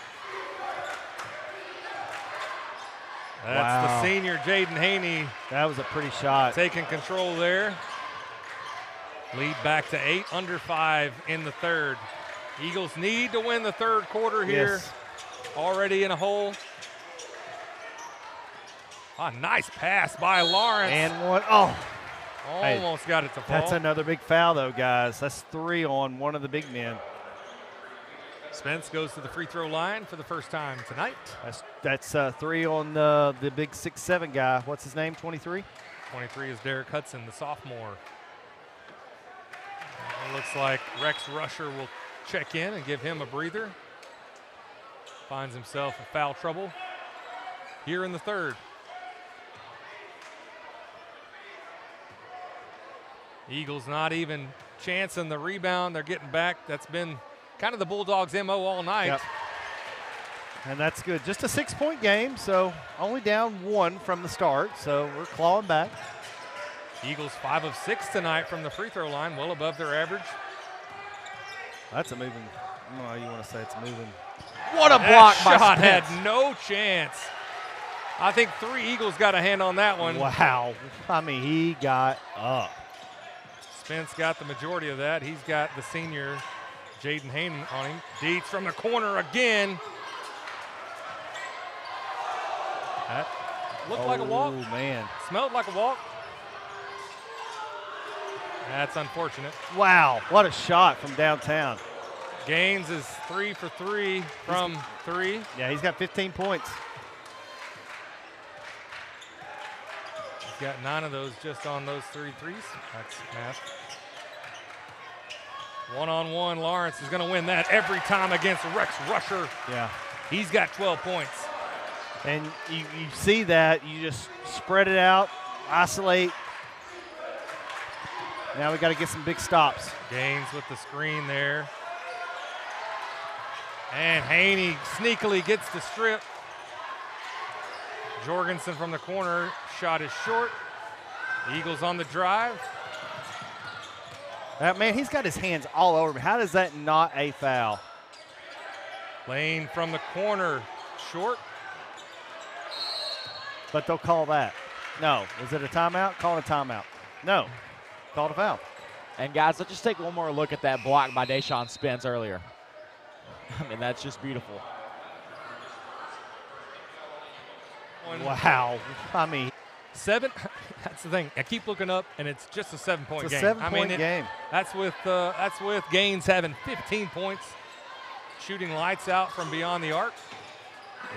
That's the senior Jaden Haney. That was a pretty shot. Taking control there. Lead back to 8, under 5 in the third. Eagles need to win the third quarter here. Yes. Already in a hole. A nice pass by Lawrence. And one. Oh. Almost got it to fall. That's another big foul, though, guys. That's 3 on one of the big men. Spence goes to the free throw line for the first time tonight. That's 3 on the big 6'7" guy. What's his name, 23? 23 is Derek Hudson, the sophomore. It looks like Rex Rusher will check in and give him a breather. Finds himself in foul trouble here in the third. Eagles not even chancing the rebound. They're getting back. That's been kind of the Bulldogs' MO all night. Yep. And that's good. Just a 6-point game, so only down 1 from the start, so we're clawing back. Eagles 5 of 6 tonight from the free throw line, well above their average. That's a moving, I don't know how you want to say it's moving. What a block by shot Spence. had no chance. I think 3 Eagles got a hand on that one. Wow. I mean, he got up. Spence got the majority of that. He's got the senior Jaden Haney on him. Dietz from the corner again. That looked like a walk. Oh, man. Smelled like a walk. That's unfortunate. Wow, what a shot from downtown. Gaines is 3 for 3 from 3. Yeah, he's got 15 points. He's got 9 of those just on those 3 threes. That's math. One-on-one, Lawrence is going to win that every time against Rex Rusher. Yeah. He's got 12 points. And you see that. You just spread it out, isolate. Now we got to get some big stops. Gaines with the screen there. And Haney sneakily gets the strip. Jorgensen from the corner. Shot is short. Eagles on the drive. Man, he's got his hands all over me. How is that not a foul? Lane from the corner. Short. But they'll call that. No. Was it a timeout? Call it a timeout. No. Called a foul. And, guys, let's just take one more look at that block by Deshaun Spence earlier. I mean, that's just beautiful. Wow. I mean. 7. That's the thing. I keep looking up, and it's just a 7-point game. It's a 7-point game. That's with Gaines having 15 points, shooting lights out from beyond the arc.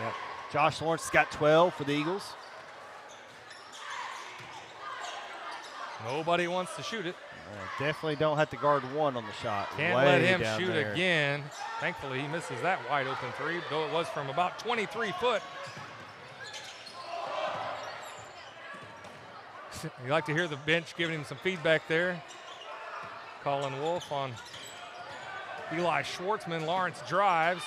Yep. Josh Lawrence has got 12 for the Eagles. Nobody wants to shoot it. Definitely don't have to guard 1 on the shot. Can't Way let him down shoot there. again. Thankfully, he misses that wide open 3, though it was from about 23 foot. You like to hear the bench giving him some feedback there. Colin Wolf on Eli Schwartzman. Lawrence drives.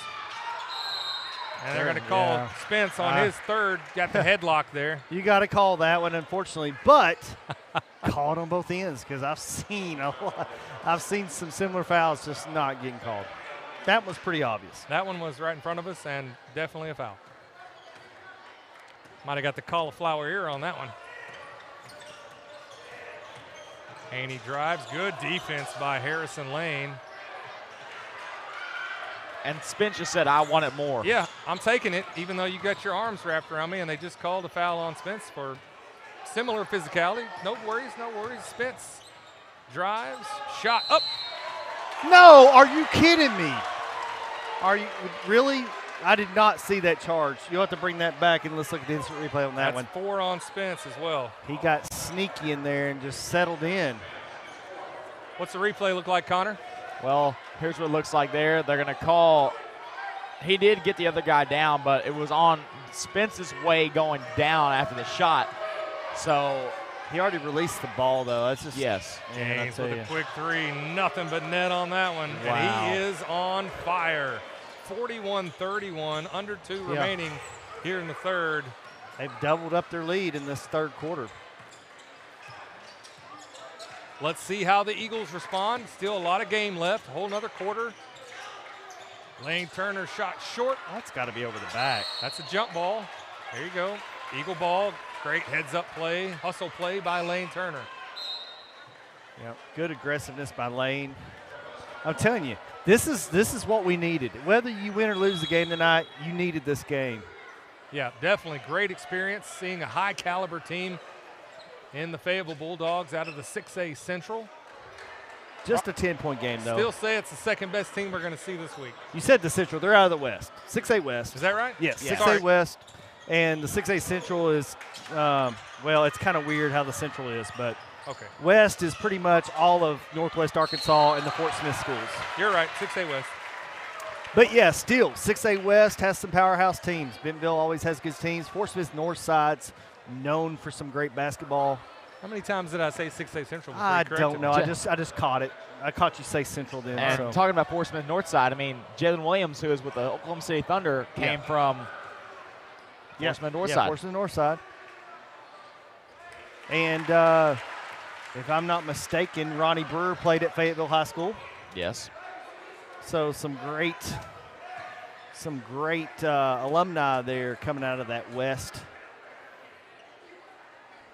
And they're going to call Spence on his third. Got the headlock there. You got to call that one, unfortunately, but called on both ends because I've seen some similar fouls just not getting called. That was pretty obvious. That one was right in front of us and definitely a foul. Might have got the cauliflower ear on that one. Haney drives. Good defense by Harrison Lane. And Spence just said, I want it more. Yeah, I'm taking it, even though you got your arms wrapped around me, and they just called a foul on Spence for similar physicality. No worries, no worries. Spence drives, shot up. No, are you kidding me? Are you really? I did not see that charge. You'll have to bring that back, and let's look at the instant replay on that one. That's 4 on Spence as well. He got sneaky in there and just settled in. What's the replay look like, Connor? Well, here's what it looks like there. They're going to call. He did get the other guy down, but it was on Spence's way going down after the shot. So he already released the ball, though. That's just yes. Gaines with a quick 3. Nothing but net on that one. Wow. And he is on fire. 41-31, under 2 remaining here in the third. They've doubled up their lead in this third quarter. Let's see how the Eagles respond. Still a lot of game left. A whole another quarter. Lane Turner shot short. That's got to be over the back. That's a jump ball. There you go. Eagle ball, great heads-up play, hustle play by Lane Turner. Yeah, good aggressiveness by Lane. I'm telling you, this is what we needed. Whether you win or lose the game tonight, you needed this game. Yeah, definitely great experience seeing a high-caliber team in the Fayetteville Bulldogs out of the 6A Central. Just a 10-point game, though. Still say it's the second-best team we're going to see this week. You said the Central. They're out of the West. 6A West. Is that right? Yes, Yeah. 6A Sorry. West. And the 6A Central is, well, it's kind of weird how the Central is, but Okay. West is pretty much all of Northwest Arkansas and the Fort Smith schools. You're right, 6A West. But, yeah, still, 6A West has some powerhouse teams. Bentonville always has good teams. Fort Smith North Side's known for some great basketball. How many times did I say 6A Central before I you corrected don't know. me? I just caught it. I caught you say Central then. And so. talking about Fort Smith Northside, I mean, Jalen Williams, who is with the Oklahoma City Thunder, came from Fort Smith Northside. Yeah, Fort Smith Northside. And if I'm not mistaken, Ronnie Brewer played at Fayetteville High School. Yes. So some great alumni there coming out of that West.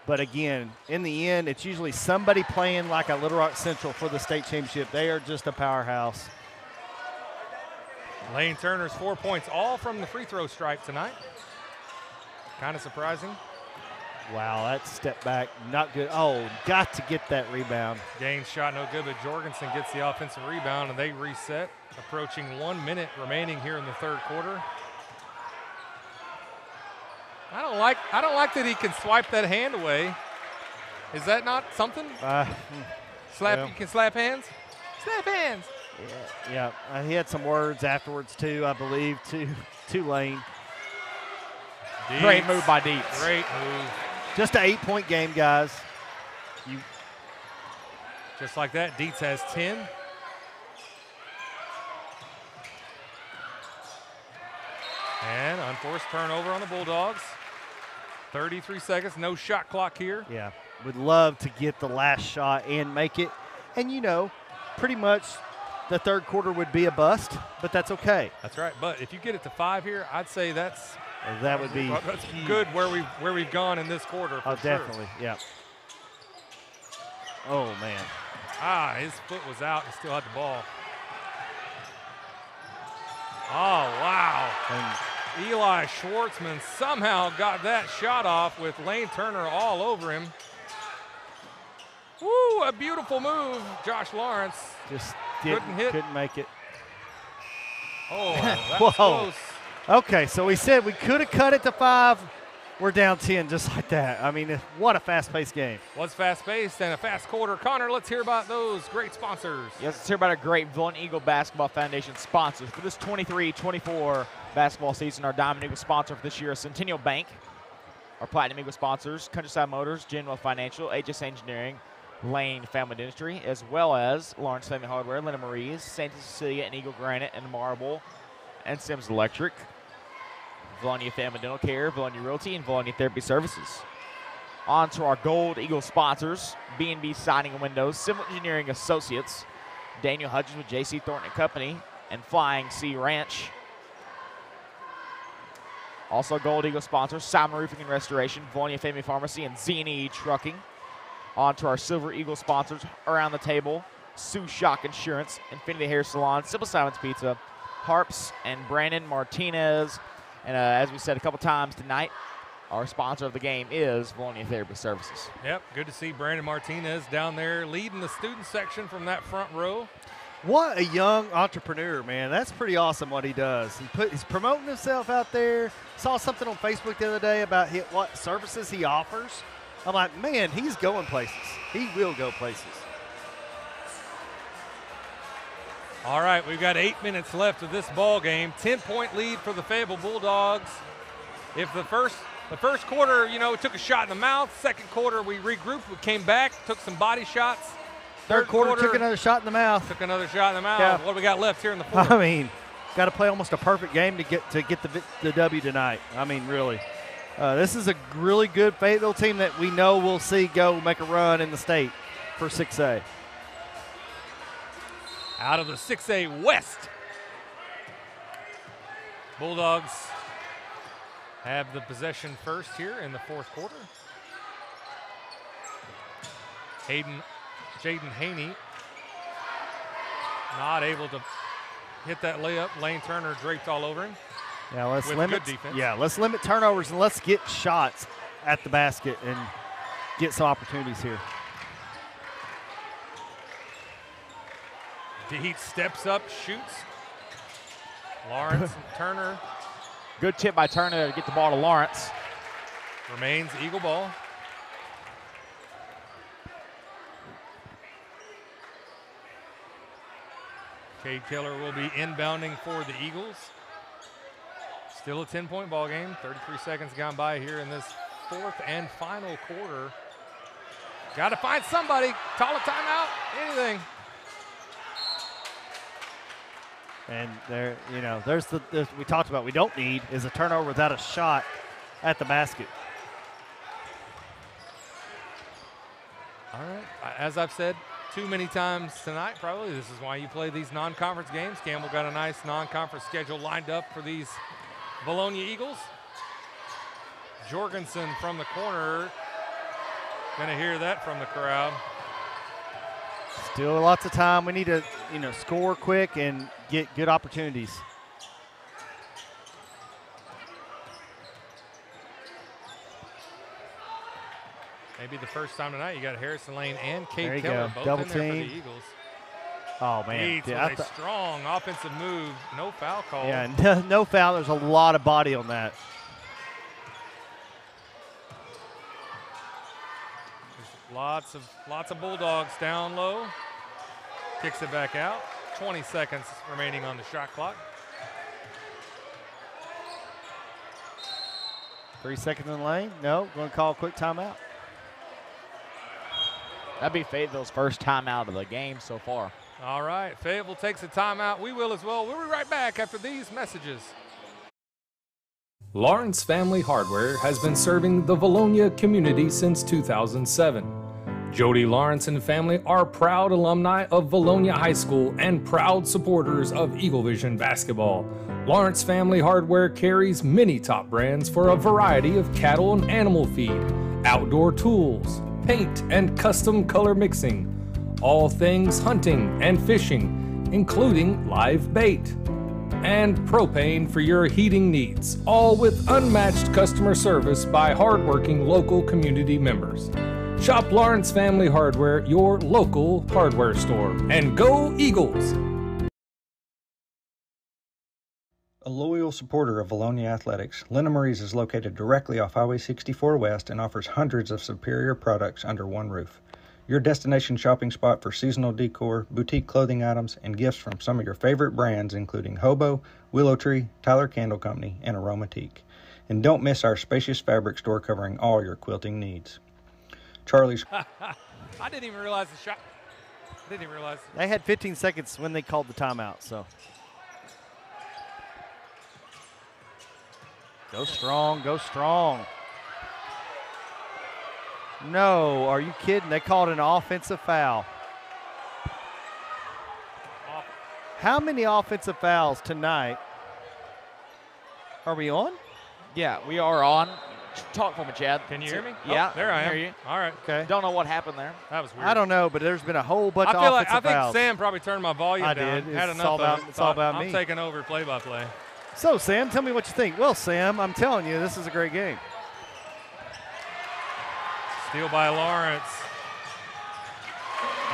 But again, in the end, it's usually somebody playing like a Little Rock Central for the state championship. They are just a powerhouse. Lane Turner's 4 points, all from the free throw stripe tonight. Kind of surprising. Wow, that step back, not good. Oh, got to get that rebound. Gaines shot no good, but Jorgensen gets the offensive rebound, and they reset. Approaching 1 minute remaining here in the third quarter. I don't like that he can swipe that hand away. Is that not something? Slap. yeah. You can slap hands. Slap hands. Yeah. He had some words afterwards too, I believe, to Lane. Deeds. Great move by Deeds. Great move. Just an 8-point game, guys. Just like that, Dietz has 10. And unforced turnover on the Bulldogs. 33 seconds, no shot clock here. Yeah, would love to get the last shot and make it. And, you know, pretty much the third quarter would be a bust, but that's okay. That's right, but if you get it to 5 here, I'd say that would be that's good where we've gone in this quarter. Oh, for sure. definitely, yeah. Oh, man. His foot was out and still had the ball. Oh, wow. And Eli Schwartzman somehow got that shot off with Lane Turner all over him. Woo, a beautiful move. Josh Lawrence just couldn't make it. Oh, that Whoa. was close. Okay, so we said we could have cut it to 5. We're down 10 just like that. I mean, what a fast-paced game. Was fast-paced and a fast quarter. Connor, let's hear about those great sponsors. Yes, let's hear about our great Vilonia Eagle Basketball Foundation sponsors. For this 23-24 basketball season, our Diamond Eagle sponsor for this year is Centennial Bank. Our Platinum Eagle sponsors, Countryside Motors, General Financial, HS Engineering, Lane Family Dentistry, as well as Lawrence Family Hardware, Linda Marie's, Santa Cecilia, and Eagle Granite and Marble, and Sims Electric. Vilonia Family Dental Care, Vilonia Realty, and Vilonia Therapy Services. On to our Gold Eagle sponsors, B&B Siding and Windows, Civil Engineering Associates, Daniel Hudgens with J.C. Thornton & Company, and Flying Sea Ranch. Also Gold Eagle sponsors, Simon Roofing and Restoration, Vilonia Family Pharmacy, and Z&E Trucking. On to our Silver Eagle sponsors around the table, Sue Shock Insurance, Infinity Hair Salon, Simple Simon's Pizza, Harps, and Brandon Martinez. And as we said a couple times tonight, our sponsor of the game is Vilonia Therapy Services. Yep, good to see Brandon Martinez down there leading the student section from that front row. What a young entrepreneur, man. That's pretty awesome what he does. He's promoting himself out there. Saw something on Facebook the other day about what services he offers. I'm like, man, he's going places. He will go places. All right, we've got 8 minutes left of this ball game. 10-point lead for the Fayetteville Bulldogs. If the first quarter, took a shot in the mouth. Second quarter, we regrouped, we came back, took some body shots. Third quarter took another shot in the mouth. Took another shot in the mouth. Yeah. What do we got left here in the fourth? I mean, got to play almost a perfect game to get the W tonight. I mean, really. This is a really good Fayetteville team that we know we'll see go make a run in the state for 6A. Out of the 6A West. Bulldogs have the possession first here in the fourth quarter. Jaden Haney not able to hit that layup. Lane Turner draped all over him. Yeah, let's limit. Good defense. Yeah, let's limit turnovers and let's get shots at the basket and get some opportunities here. DeHeat steps up, shoots. Lawrence and Turner. Good tip by Turner to get the ball to Lawrence. Remains Eagle ball. Cade Keller will be inbounding for the Eagles. Still a 10-point ball game. 33 seconds gone by here in this fourth and final quarter. Got to find somebody. Call a timeout. Anything. And there, you know, there's we talked about we don't need is a turnover without a shot at the basket. All right. As I've said too many times tonight, probably, this is why you play these non-conference games. Campbell got a nice non-conference schedule lined up for these Vilonia Eagles. Jorgensen from the corner. Gonna hear that from the crowd. Still lots of time. We need to, you know, score quick and get good opportunities. Maybe the first time tonight you got Harrison Lane and There Cade you Keller go. both Double in there for team. the Eagles. Oh, man. Leads Yeah, with a strong offensive move. No foul call. yeah, no foul. There's a lot of body on that. Lots of Bulldogs down low. Kicks it back out. 20 seconds remaining on the shot clock. 3 seconds in the lane. No, going to call a quick timeout. That'd be Fayetteville's first timeout of the game so far. All right, Fayetteville takes a timeout. We will as well. We'll be right back after these messages. Lawrence Family Hardware has been serving the Vilonia community since 2007. Jody Lawrence and family are proud alumni of Vilonia High School and proud supporters of Eagle Vision basketball. Lawrence Family Hardware carries many top brands for a variety of cattle and animal feed, outdoor tools, paint and custom color mixing, all things hunting and fishing, including live bait, and propane for your heating needs, all with unmatched customer service by hardworking local community members. Shop Lawrence Family Hardware, your local hardware store, and go Eagles! A loyal supporter of Vilonia athletics, Lena Marie's is located directly off Highway 64 West and offers hundreds of superior products under one roof. Your destination shopping spot for seasonal decor, boutique clothing items, and gifts from some of your favorite brands including Hobo, Willow Tree, Tyler Candle Company, and Aromatique. And don't miss our spacious fabric store covering all your quilting needs. Charlie's. I didn't even realize the shot. Didn't even realize. They had 15 seconds when they called the timeout, so. Go strong, go strong. No, are you kidding? They called an offensive foul. How many offensive fouls tonight? Are we on? Yeah, we are on. Talk for me, Chad. Can you hear me? Yeah, there I am. hear you. All right. Okay. Don't know what happened there. That was weird. I don't know, but there's been a whole bunch of offensive I think fouls. Sam probably turned my volume I down. did. Had It's enough all about- of it. it's all about I'm me. taking over play-by-play. So, Sam, tell me what you think. Well, Sam, I'm telling you, this is a great game. Steal by Lawrence.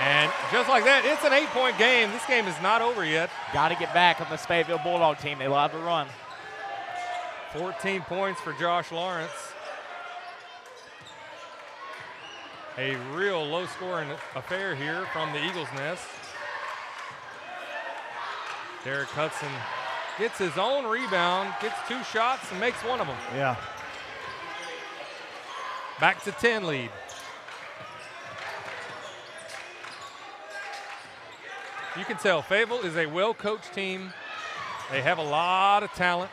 And just like that, it's an 8-point game. This game is not over yet. Got to get back on this Fayetteville Bulldog team. They love to run. 14 points for Josh Lawrence. A real low-scoring affair here from the Eagles' nest. Derek Hudson gets his own rebound, gets 2 shots, and makes one of them. Yeah. Back to 10 lead. You can tell Fayetteville is a well-coached team. They have a lot of talent,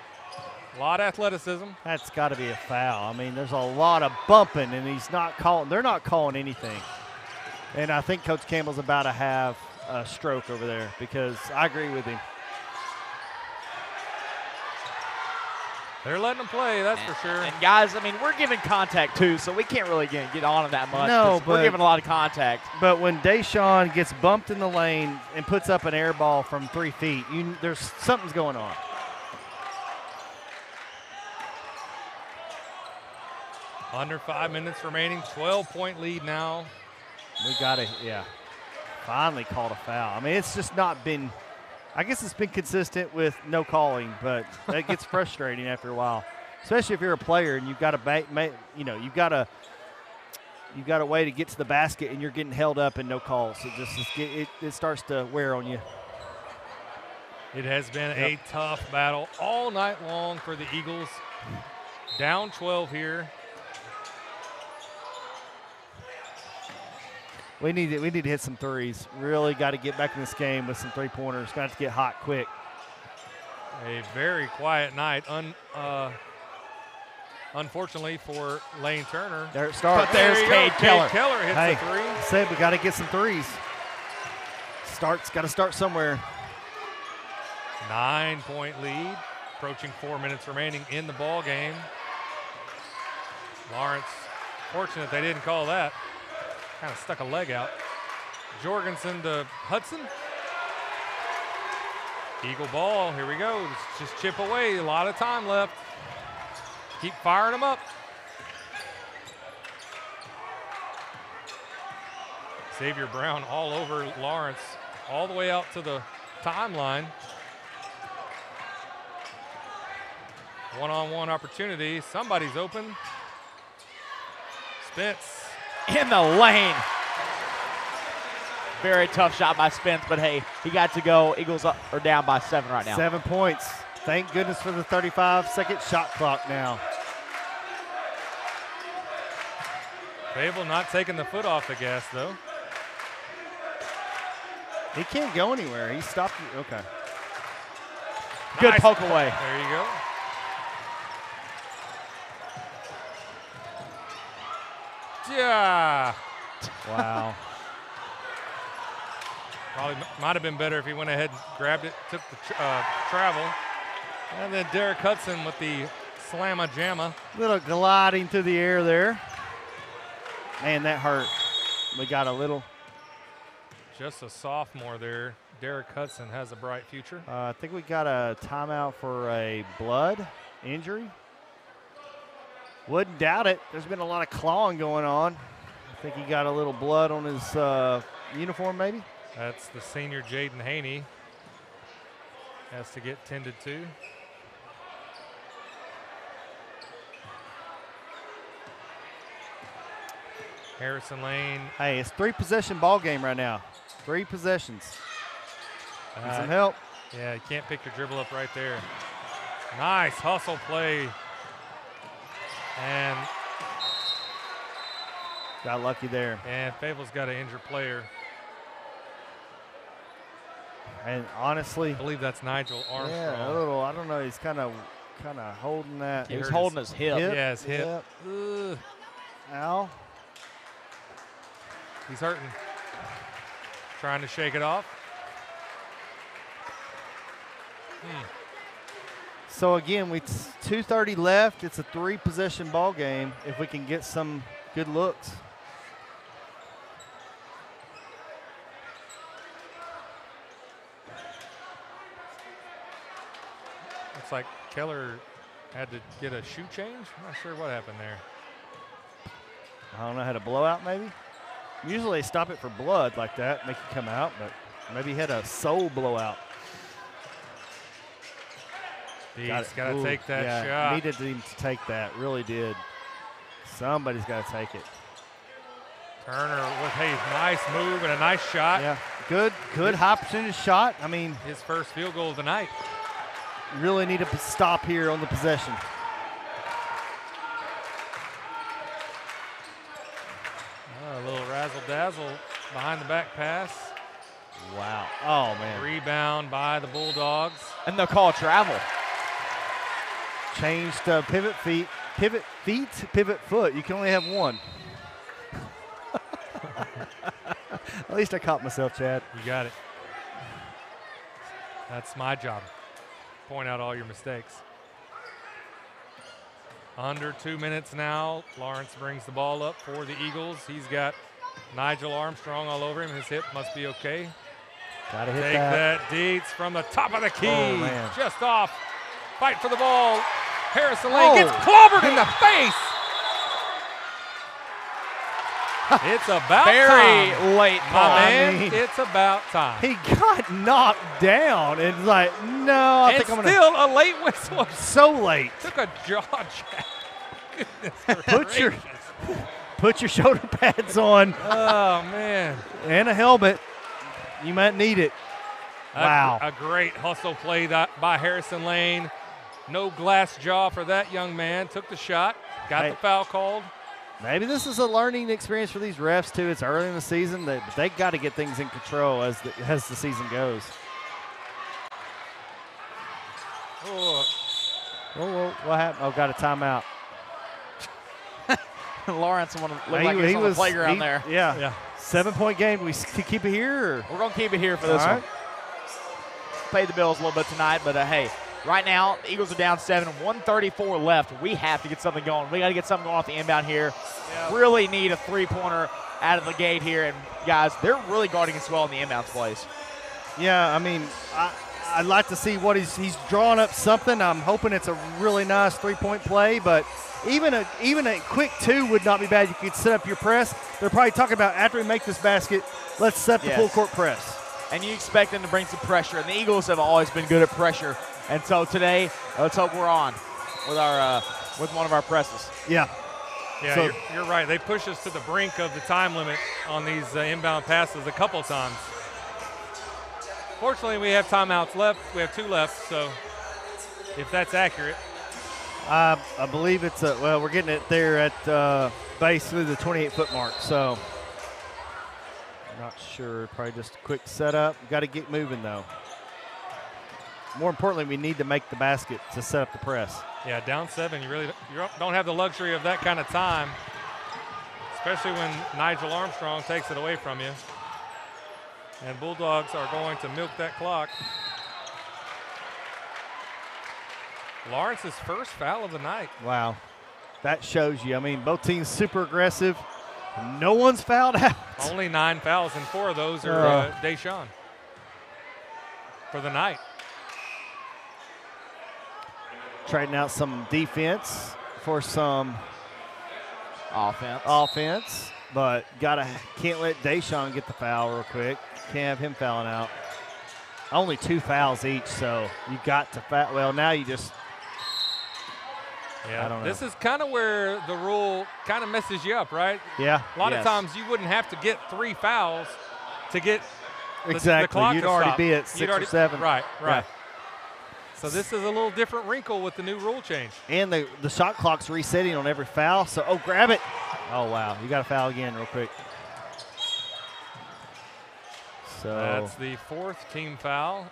a lot of athleticism. That's got to be a foul. I mean, there's a lot of bumping, and he's not calling. They're not calling anything. And I think Coach Campbell's about to have a stroke over there because I agree with him. They're letting them play, that's for sure. And guys, I mean, we're giving contact too, so we can't really get on them that much. No, we're giving a lot of contact. But when Deshaun gets bumped in the lane and puts up an air ball from 3 feet, there's something's going on. Under 5 minutes remaining, 12-point lead now. We got to, finally called a foul. I mean, it's just not been, I guess it's been consistent with no calling, but that gets frustrating after a while, especially if you're a player and you've got you've got a way to get to the basket and you're getting held up and no calls. It starts to wear on you. It has been a tough battle all night long for the Eagles. Down 12 here. We need to hit some threes. Really got to get back in this game with some three-pointers. Got to get hot quick. A very quiet night. Unfortunately for Lane Turner. There it starts. But there's Cade Keller. Cade Keller hits the three. Said we got to get some threes. Got to start somewhere. 9-point lead. Approaching 4 minutes remaining in the ball game. Lawrence, fortunate they didn't call that. Kind of stuck a leg out. Jorgensen to Hudson. Eagle ball, here we go. Just chip away, a lot of time left. Keep firing them up. Xavier Brown all over Lawrence, all the way out to the timeline. One-on-one opportunity, somebody's open. Spence. In the lane. Very tough shot by Spence, but hey, he got to go. Eagles are down by 7 right now. 7 points. Thank goodness for the 35-second shot clock now. Fayetteville not taking the foot off the gas, though. He can't go anywhere. He stopped. Okay. Good Nice. poke away. There you go. Yeah. Wow. Probably might have been better if he went ahead and grabbed it, took the travel. And then Derek Hudson with the slamma jamma. Little gliding through the air there. Man, that hurt. We got a little. Just a sophomore there. Derek Hudson has a bright future. I think we got a timeout for a blood injury. Wouldn't doubt it. There's been a lot of clawing going on. I think he got a little blood on his uniform maybe. That's the senior Jaden Haney. Has to get tended to. Harrison Lane. Hey, it's 3-possession ball game right now. 3 possessions. Need some help. Yeah, you can't pick your dribble up right there. Nice hustle play. And got lucky there. And Fayetteville's got an injured player. And honestly, I believe that's Nigel Armstrong. Yeah, a little. I don't know. He's kind of holding that. He was holding his hip. Yeah, his hip. Yep. Ow. He's hurting. Trying to shake it off. So again, we 2:30 left. It's a 3-possession ball game. If we can get some good looks. Looks like Keller had to get a shoe change. I'm not sure what happened there. I don't know, had a blowout maybe? Usually they stop it for blood like that, make it come out, but maybe he had a sole blowout. He's got to take that shot. Needed him to take that, really did. Somebody's got to take it. Turner with a nice move and a nice shot. Yeah, good high percentage shot. I mean, his first field goal of the night. Really need to stop here on the possession. A little razzle-dazzle behind the back pass. Wow. Oh, man. Rebound by the Bulldogs. And they'll call travel. Changed pivot foot. You can only have one. At least I caught myself, Chad. You got it. That's my job. Point out all your mistakes. Under 2 minutes now. Lawrence brings the ball up for the Eagles. He's got Nigel Armstrong all over him. His hip must be okay. Gotta hit Take that. Deets from the top of the key. Oh, man. Just off. Fight for the ball. Harrison Lane gets clobbered in the face. It's about Very time. late My ball. man, it's about time. He got knocked down and like, no, I And think I'm gonna. still a late whistle. So late. Took a jaw jack. Goodness Put your shoulder pads on Oh, man. and a helmet. You might need it. Wow. A great hustle play by Harrison Lane. No glass jaw for that young man. Took the shot. Got Hey. the foul called. Maybe this is a learning experience for these refs too. It's early in the season. They got to get things in control as the season goes. Oh, Whoa, what happened? Oh, got a timeout. Lawrence looked like he was on the playground there. Yeah. 7-point game. We keep it here? Or? We're going to keep it here for this All one. right. Pay the bills a little bit tonight, but hey, right now, the Eagles are down 7, 1:34 left. We have to get something going. We got to get something going off the inbound here. Yeah. Really need a three-pointer out of the gate here. And, guys, they're really guarding us well in the inbounds plays. Yeah, I mean, I'd like to see what he's drawing up something. I'm hoping it's a really nice three-point play, but even a quick two would not be bad. You could set up your press. They're probably talking about after we make this basket, let's set up the full court press. And you expect them to bring some pressure. And the Eagles have always been good at pressure. And so today, let's hope we're on with our with one of our presses. Yeah. Yeah, So- you're right. They push us to the brink of the time limit on these inbound passes a couple times. Fortunately, we have timeouts left. We have 2 left, so if that's accurate. I believe it's we're getting it there at basically the 28-foot mark. So I'm not sure. Probably just a quick setup. Got to get moving though. More importantly, we need to make the basket to set up the press. Yeah, down 7. You don't have the luxury of that kind of time, especially when Nigel Armstrong takes it away from you. And Bulldogs are going to milk that clock. Lawrence's first foul of the night. Wow. That shows you. I mean, both teams super aggressive. No one's fouled out. Only 9 fouls, and 4 of those are Deshaun for the night. Trading out some defense for some offense, but can't let Deshaun get the foul real quick. Can't have him fouling out. Only 2 fouls each, so you got to foul. Well, now you just. Yeah, I don't know. This is kind of where the rule kind of messes you up, right? Yeah. A lot of times you wouldn't have to get 3 fouls to get the clock You'd to already stop. be at 6 or 7. Right. Yeah. So this is a little different wrinkle with the new rule change. And the shot clock's resetting on every foul. So, grab it. Oh, wow. You got to foul again real quick. So That's the 4th team foul.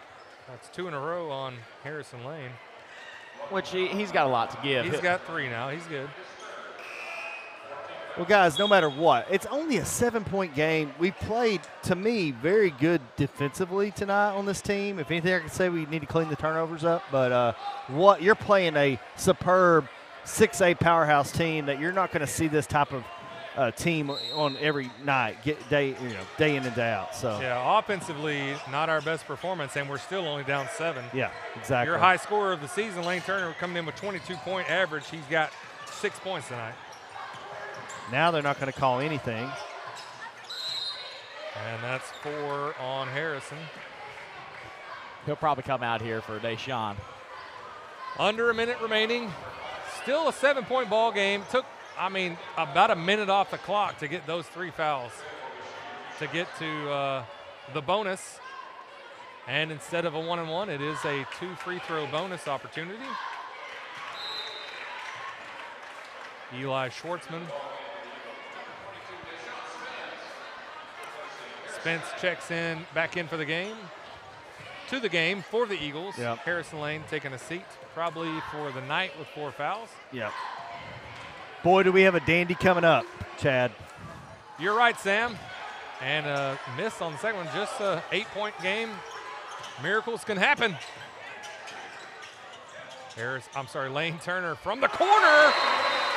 That's 2 in a row on Harrison Lane. Which he's got a lot to give. He's got 3 now. He's good. Well, guys, no matter what, it's only a 7-point game. We played, to me, very good defensively tonight on this team. If anything, I can say we need to clean the turnovers up. But you're playing a superb 6A powerhouse team that you're not going to see this type of team on every night, day in and day out. So yeah, offensively, not our best performance, and we're still only down 7. Yeah, exactly. Your high scorer of the season, Lane Turner, coming in with 22-point average. He's got 6 points tonight. Now they're not going to call anything. And that's 4 on Harrison. He'll probably come out here for Deshaun. Under a minute remaining. Still a 7-point ball game. Took, about a minute off the clock to get those 3 fouls to get to the bonus. And instead of a 1-and-1, it is a 2 free throw bonus opportunity. Eli Schwartzman. Spence checks back in for the game. To the game for the Eagles. Yep. Harrison Lane taking a seat, probably for the night with 4 fouls. Yep. Boy, do we have a dandy coming up, Chad. You're right, Sam. And a miss on the second one, just a 8-point game. Miracles can happen. Lane Turner from the corner,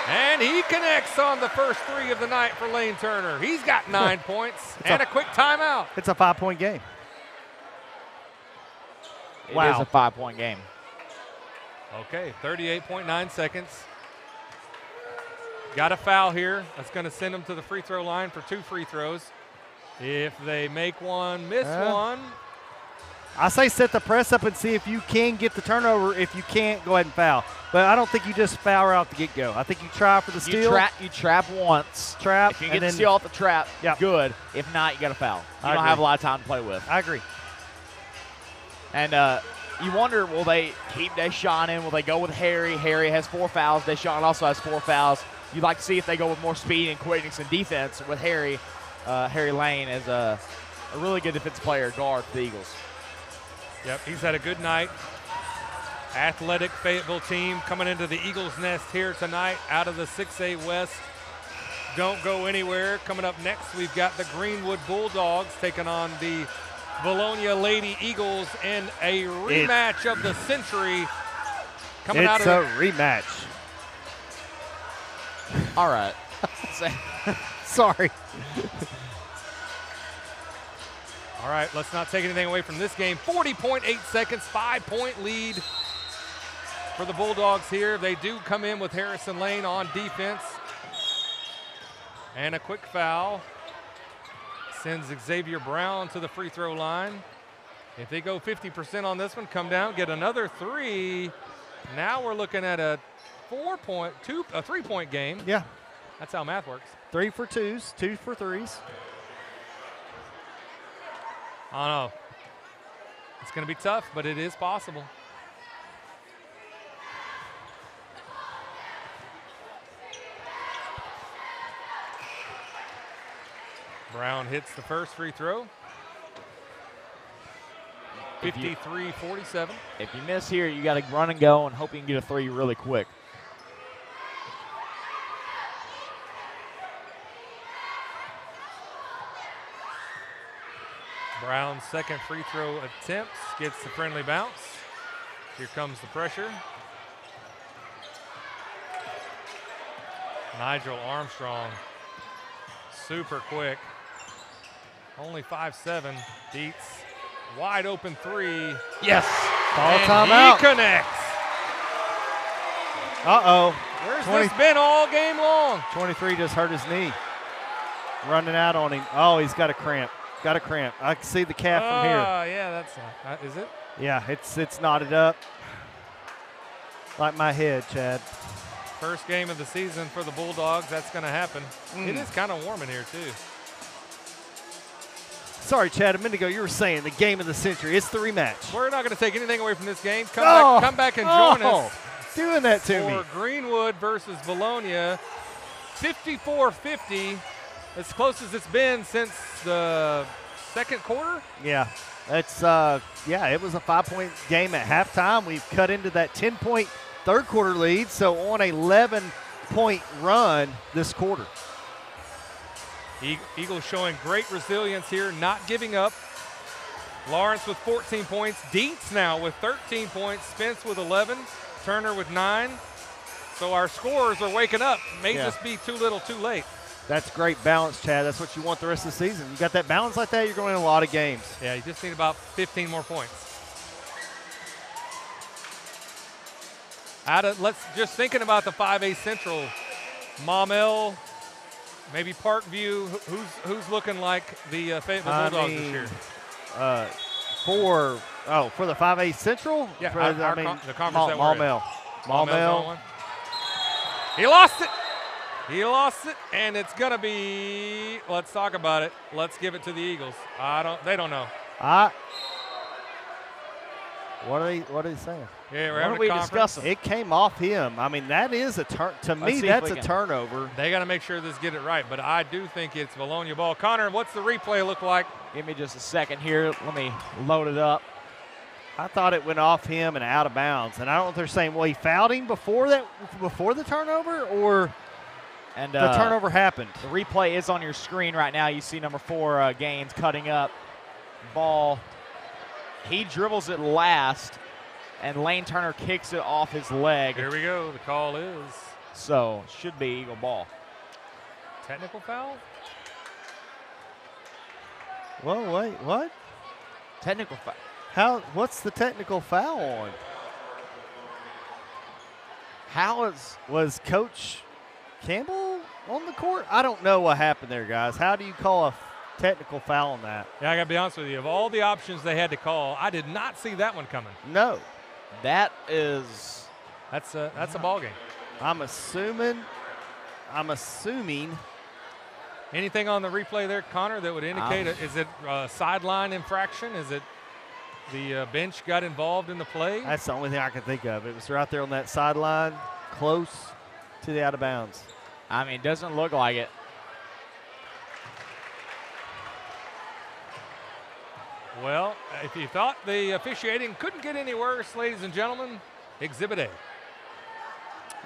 and he connects on the first 3 of the night for Lane Turner. He's got 9 points and a quick timeout. It's a 5-point game. It is a 5-point game. Okay, 38.9 seconds. Got a foul here. That's going to send them to the free throw line for 2 free throws. If they make one, miss one. I say set the press up and see if you can get the turnover. If you can't, go ahead and foul. But I don't think you just foul her out the get-go. I think you try for the steal. You trap once. If you get the steal off the trap, good. If not, you got to foul. You don't have a lot of time to play with. I agree. And you wonder, will they keep Deshaun in? Will they go with Harry? Harry has 4 fouls. Deshaun also has 4 fouls. You'd like to see if they go with more speed and quickness and defense with Harry. Harry Lane is a really good defensive player, guard for the Eagles. Yep, he's had a good night. Athletic Fayetteville team coming into the Eagles' Nest here tonight out of the 6A West. Don't go anywhere. Coming up next, we've got the Greenwood Bulldogs taking on the Vilonia Lady Eagles in a rematch of the century. It's a rematch. All right. Sorry. All right, let's not take anything away from this game. 40.8 seconds, 5-point lead for the Bulldogs here. They do come in with Harrison Lane on defense. And a quick foul sends Xavier Brown to the free throw line. If they go 50% on this one, come down, get another 3. Now we're looking at a 3-point game. Yeah. That's how math works. 3 for 2s, 2 for 3s. I don't know. It's going to be tough, but it is possible. Brown hits the first free throw. 53-47. If you miss here, you got to run and go and hope you can get a 3 really quick. Brown's second free throw attempts gets the friendly bounce. Here comes the pressure. Nigel Armstrong, super quick. Only 5'7", beats wide open 3. Yes. Ball and timeout. He connects. Uh-oh. Where's this been all game long? 23 just hurt his knee. Running out on him. Oh, he's got a cramp. Got a cramp. I can see the calf from here. Yeah, that's is it? Yeah, it's knotted up. Like my head, Chad. First game of the season for the Bulldogs. That's going to happen. It is kind of warm in here, too. Sorry, Chad. A minute ago, you were saying the game of the century. It's the rematch. We're not going to take anything away from this game. Come back and join us. Doing that to me. For Greenwood versus Vilonia, 54-50. As close as it's been since the second quarter. Yeah, it's it was a 5-point game at halftime. We've cut into that 10-point third quarter lead, so on a 11-point run this quarter. Eagles showing great resilience here, not giving up. Lawrence with 14 points, Dietz now with 13 points, Spence with 11, Turner with 9. So our scorers are waking up. May just be too little, too late. That's great balance, Chad. That's what you want the rest of the season. You got that balance like that, you're going to win a lot of games. Yeah, you just need about 15 more points. Let's just thinking about the 5A Central. Maumelle, maybe Parkview. Who's looking like the Fayetteville Bulldogs this year? For the 5A Central? Yeah, the conference that we're in. Maumelle. He lost it. He lost it, and it's going to be, let's talk about it. Let's give it to the Eagles. They don't know. What are they saying? Yeah, we're having a conference. It came off him. I mean, that is a to me, that's a turnover. They got to make sure this get it right, but I do think it's Vilonia ball. Connor, what's the replay look like? Give me just a second here. Let me load it up. I thought it went off him and out of bounds, and I don't know if they're saying, well, he fouled him before the turnover, or and the turnover happened. The replay is on your screen right now. You see number 4, Gaines, cutting up. Ball. He dribbles it last. and Lane Turner kicks it off his leg. Here we go. The call is. So, should be Eagle ball. Technical foul? Whoa, wait, what? Technical foul. What's the technical foul on? Was Coach Campbell on the court? I don't know what happened there, guys. How do you call a technical foul on that? Yeah, I got to be honest with you. Of all the options they had to call, I did not see that one coming. No. That's a ball game. I'm assuming. Anything on the replay there, Connor, that would indicate is it a sideline infraction? Is it the bench got involved in the play? That's the only thing I can think of. It was right there on that sideline, close to the out of bounds. I mean, it doesn't look like it. Well, if you thought the officiating couldn't get any worse, ladies and gentlemen, Exhibit A.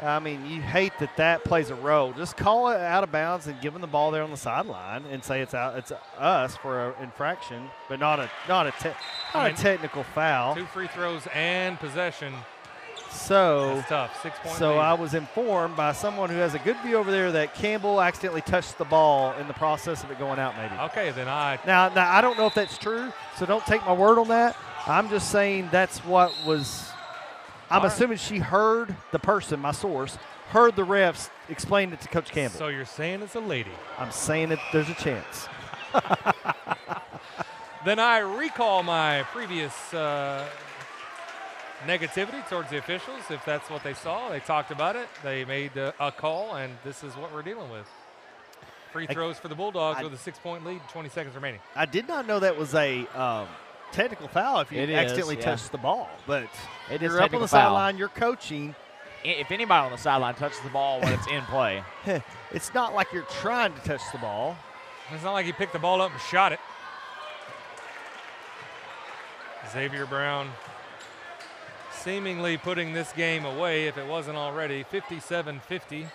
I mean, you hate that plays a role. Just call it out of bounds and give them the ball there on the sideline and say it's us for an infraction, but not a technical foul. 2 free throws and possession. So that's tough. 6-point So lead. I was informed by someone who has a good view over there that Campbell accidentally touched the ball in the process of it going out, maybe. Okay, then Now I don't know if that's true, so don't take my word on that. I'm just saying that's what was. I'm assuming she heard the person, my source, heard the refs explain it to Coach Campbell. So you're saying it's a lady? I'm saying that there's a chance. Then I recall my previous negativity towards the officials. If that's what they saw, they talked about it. They made a call, and this is what we're dealing with. Free throws for the Bulldogs with a 6-point lead, 20 seconds remaining. I did not know that was a technical foul if you accidentally touched the ball, but you're up on the sideline, you're coaching. If anybody on the sideline touches the ball when it's in play. It's not like you're trying to touch the ball. It's not like he picked the ball up and shot it. Xavier Brown seemingly putting this game away if it wasn't already, 57-50.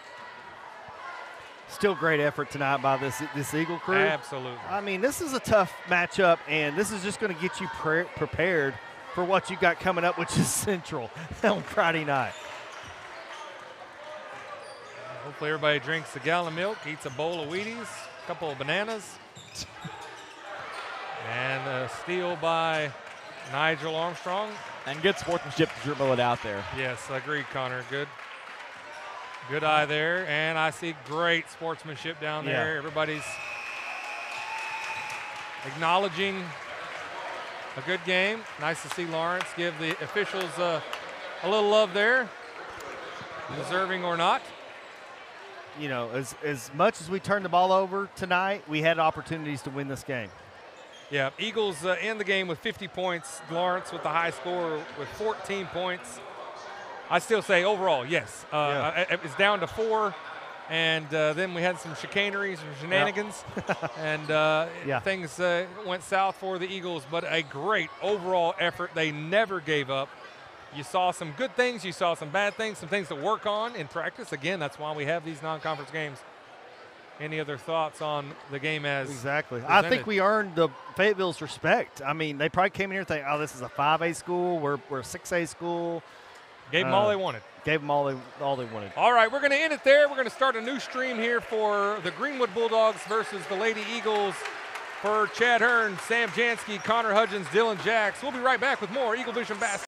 Still great effort tonight by this Eagle crew. Absolutely. I mean, this is a tough matchup, and this is just going to get you prepared for what you got coming up, which is Central on Friday night. Hopefully everybody drinks a gallon of milk, eats a bowl of Wheaties, a couple of bananas. And a steal by Nigel Armstrong. And good sportsmanship to dribble it out there. Yes, agreed, Connor. Good eye there, and I see great sportsmanship down there. Yeah. Everybody's acknowledging a good game. Nice to see Lawrence give the officials a little love there, deserving or not. You know, as much as we turned the ball over tonight, we had opportunities to win this game. Yeah, Eagles end the game with 50 points. Lawrence with the high score with 14 points. I still say overall, yes. It's down to 4, and then we had some chicaneries and shenanigans, and things went south for the Eagles, but a great overall effort. They never gave up. You saw some good things. You saw some bad things, some things to work on in practice. Again, that's why we have these non-conference games. Any other thoughts on the game as Exactly. presented? I think we earned the Fayetteville's respect. I mean, they probably came in here thinking, oh, this is a 5A school. We're a 6A school. Gave them all they wanted. Gave them all they wanted. All right, we're going to end it there. We're going to start a new stream here for the Greenwood Bulldogs versus the Lady Eagles. For Chad Hearn, Sam Jansky, Connor Hudgens, Dylan Jacks. We'll be right back with more Eagle Vision basketball.